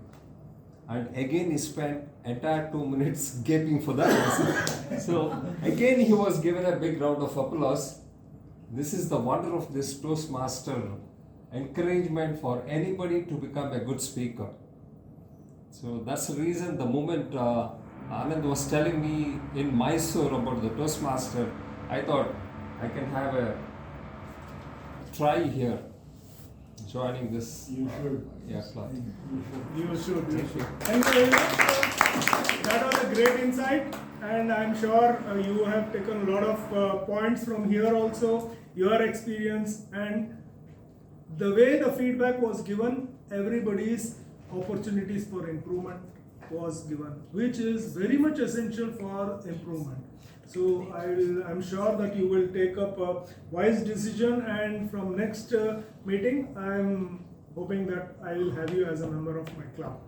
And again he spent entire 2 minutes gaping for that. So again he was given a big round of applause. This is the wonder of this Toastmaster, encouragement for anybody to become a good speaker. So that's the reason the moment Anand was telling me in Mysore about the Toastmaster, I thought I can have a try here, joining this. You should. Club. You should. Thank you very much. That was a great insight, and I'm sure you have taken a lot of points from here also, your experience, and the way the feedback was given, everybody's opportunities for improvement was given, which is very much essential for improvement. So I'm sure that you will take up a wise decision, and from next meeting, I'm hoping that I will have you as a member of my club.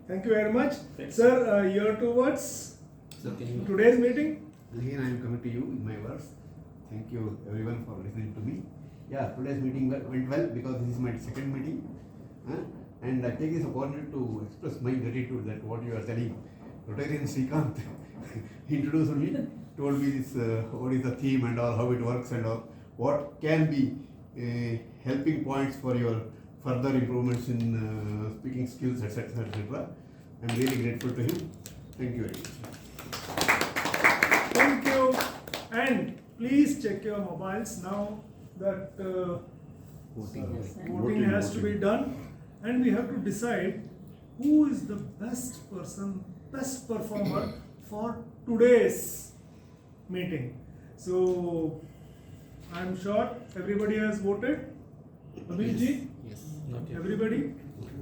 Thank you very much. Sir, your 2 words in today's meeting? Again, I am coming to you in my words. Thank you everyone for listening to me. Yeah, today's meeting went well because this is my second meeting. And I take this opportunity to express my gratitude that what you are telling. Rotarian Srikanth introduced me, told me this, what is the theme and all, how it works and all, what can be helping points for your further improvements in speaking skills, etc. etc. I'm really grateful to him. Thank you very much. Thank you. And please check your mobiles now that voting has to be done, and we have to decide who is the best person, best performer for today's meeting. So I'm sure everybody has voted. Abhijit? Yes. Not yet. Everybody?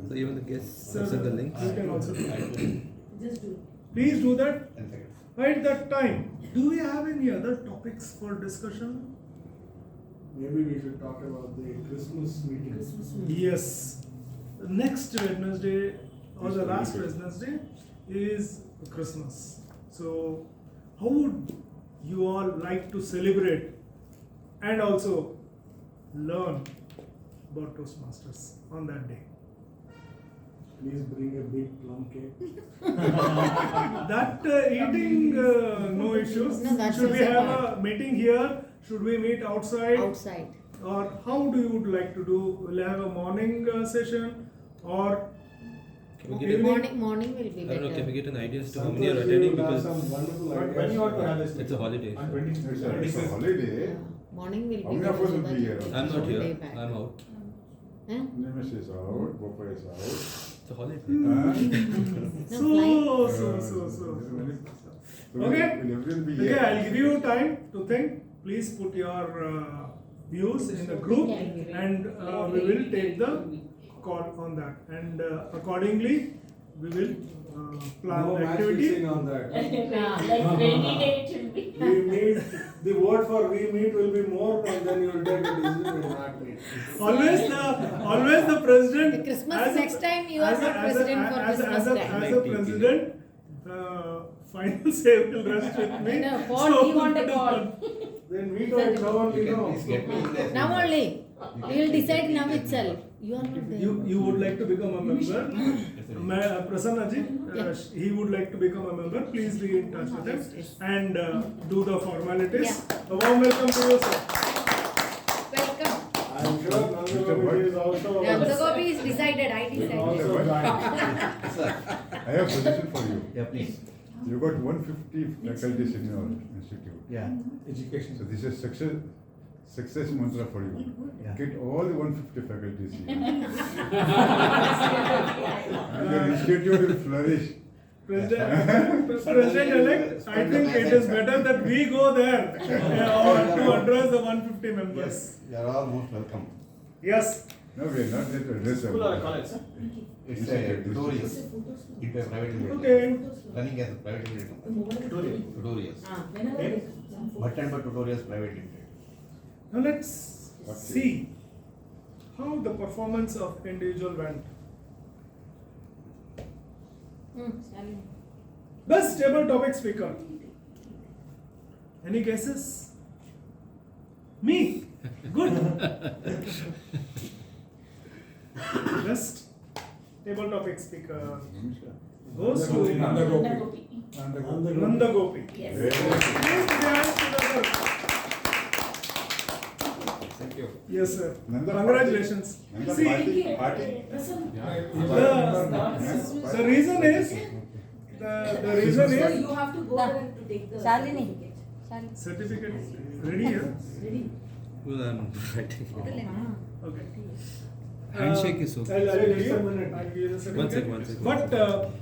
So even the guests Sir, have sent the links. you can also do it. Just do it. Please do that. At that time, do we have any other topics for discussion? Maybe we should talk about the Christmas meeting. Yes. The next Wednesday or the last Wednesday is Christmas. So, how would you all like to celebrate and also learn about Toastmasters on that day? Please bring a big plum cake. That eating, no issues. No, that's Should we also have fine. a meeting here? Should we meet outside? Outside. Or how do you would like to do? Will you have a morning session or Can we get Morning will be I don't better. know, can we get an idea as to how many are attending because some wonderful But ideas. when you want to have this it's a holiday. On so- 26th. It's a holiday. Yeah. Morning will How be many of better. us so will that be here? you I'm not can here. lay back. I'm out. Huh? Nimesh is out, Bopa is out. It's a holiday. No, So. Will Okay. everyone be Okay, here? I'll give you time to think. Please put your views in the group, and we will take the call on that. And accordingly, we will plan No the match activity. fixing on that. Like rainy day it will be. We meet, the vote for we meet will be more, and then you will take a decision in that meet. Always the president. The Christmas as a- next time you are as a- not as a- president for as a- Christmas as a- time. As a president, the final say will rest with me. No, Paul, he want a call. Then we don't know, You we can know. please get me in there. Now only. We will decide now itself. You are not there. You would like to become a member. Prasanna ji, Yeah. he would like to become a member. Please be in touch with him Yes. and do the formalities. Yeah. A warm welcome to you, sir. Welcome. I am sure Nandagavi is also. Nandagavi is decided. I decided. Also joined. I have a suggestion for you. Yeah, please. You got 150 faculties in your institute. Yeah. Education. So this is success mantra for you. Yeah. Get all the 150 faculties here. And your institute will flourish. President-elect, I think it is better that we go there to address the 150 members. Yes, you are all most welcome. Yes. No, we are not yet addressed. School or college, sir? It's a tutorial. It's a private limited. Okay. Running as a private limited company. Tutorials. But and but tutorials private limited. Now let's see how the performance of individual went. Best table topic speaker. Any guesses? Me. Good. Best table topic speaker goes to Nanda Nanda Gopi. Yes. Please put your hands together. Thank you. Yes, sir. Nanda Congratulations. Nanda See, party. the reason is the reason So is you have to go there to take the certificate. certificate ready here. Ready? Okay. Handshake is okay. I'll give you the certificate. One second. But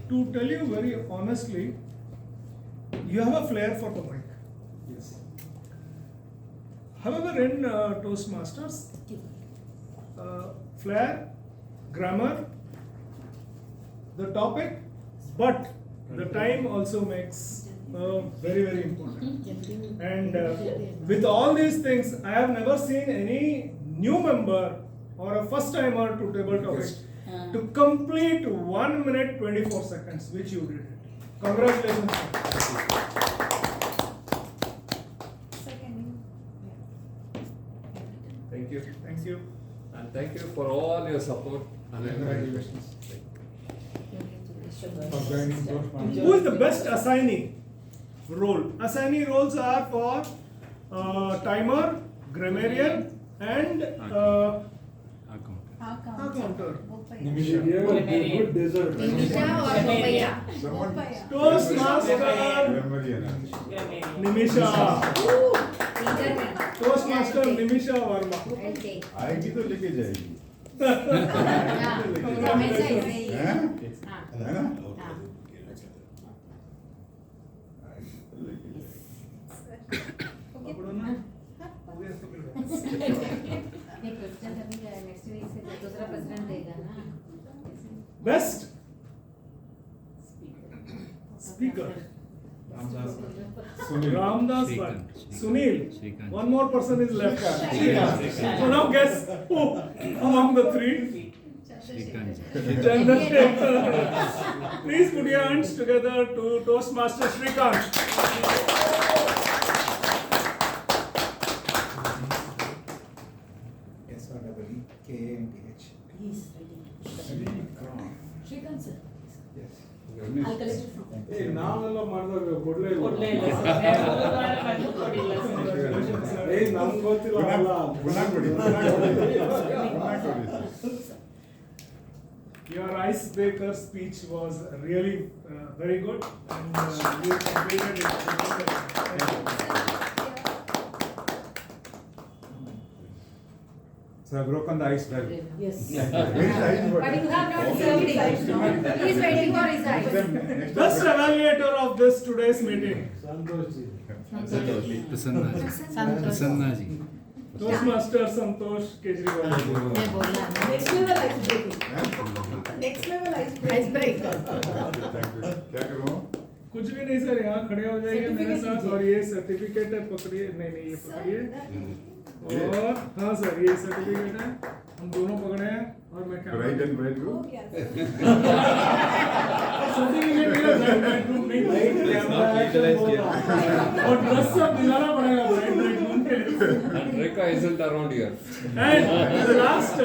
to tell you very honestly, you have a flair for the mic. Yes. However, in Toastmasters, flair, grammar, the topic, but the time also makes very, very important. And with all these things, I have never seen any new member or a first timer to table topic to complete 1 minute 24 seconds, which you did. Congratulations. Thank you. Thank you. And thank you for all your support. Congratulations. For joining Toastmasters. Who is the best assignee role? Assignee roles are for timer, grammarian, and accounter. Nimisha. Good dessert. Nimisha or Popaya? Toastmaster Nimisha. Toastmaster Nimisha Verma. I'll take. आएगी तो लेके जाएगी हमेशा ऐसे ही है। हैं? हाँ। है ना? हाँ। पकड़ो ना। नहीं, क्वेश्चन अभी नेक्स्ट वीक से दूसरा प्रेसिडेंट देगा ना। Best speaker. Ramdas Bhatt. Sunil. One more person is left. So now guess who among the three? Chandrasekhar. Please put your hands together to Toastmaster Shrikant. SREEKANTH. Please, Shrikant sir. Yes. I'll collect it from. ಏ ನಾವೆಲ್ಲ ಮಾಡಿದಾಗ ಕೊಡ್ಲೇ ಇಲ್ಲ. ಏ ನಮ್ಗೆ ಗೊತ್ತಿಲ್ಲ ಅಲ್ಲ. गुना कोड़ी Your icebreaker speech was really very good, and you completed it. So I've broken the ice well. Yes. But you have not served it. He is waiting for his eyes. Best evaluator of this today's meeting. Santosh G. Santosh. Toastmaster Santosh Kejriwal. मैं बोलना है। Next level ice breaking. Next level ice breaking. Ice break. क्या करूँ कुछ भी नहीं sir, यहाँ खड़े हो जाइए मेरे साथ और ये सर्टिफिकेट है पकड़िए, नहीं नहीं ये पकड़िए, और हाँ सर ये सर्टिफिकेट है, हम दोनों पकड़े हैं और मैं क्या bride and bride groom certificate मिला ब्राइडग्रूम नहीं, और ड्रेस सब दिलाना पड़ेगा ब्राइडग्रूम के लिए। And Rekha isn't around here. And the last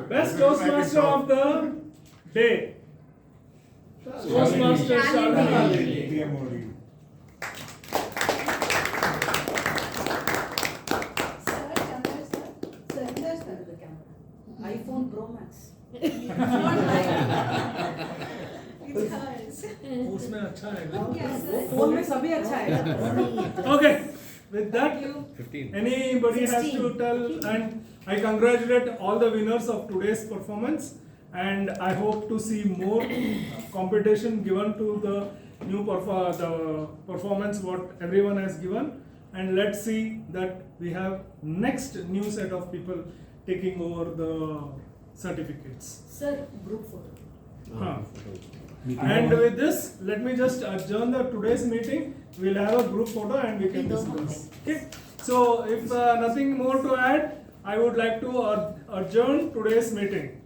best Toastmaster of the day, Toastmaster Shalini. iPhone Pro Max. उसमें अच्छा है ना? फोन में सभी अच्छा है। Okay, with that, 15. anybody has to tell, and I congratulate all the winners of today's performance, and I hope to see more competition given to the new performance what everyone has given, and let's see that we have next new set of people taking over the certificates. Sir, group photo. Huh. And with this, let me just adjourn the today's meeting. We'll have a group photo and we can discuss. Okay. So if nothing more to add, I would like to adjourn today's meeting.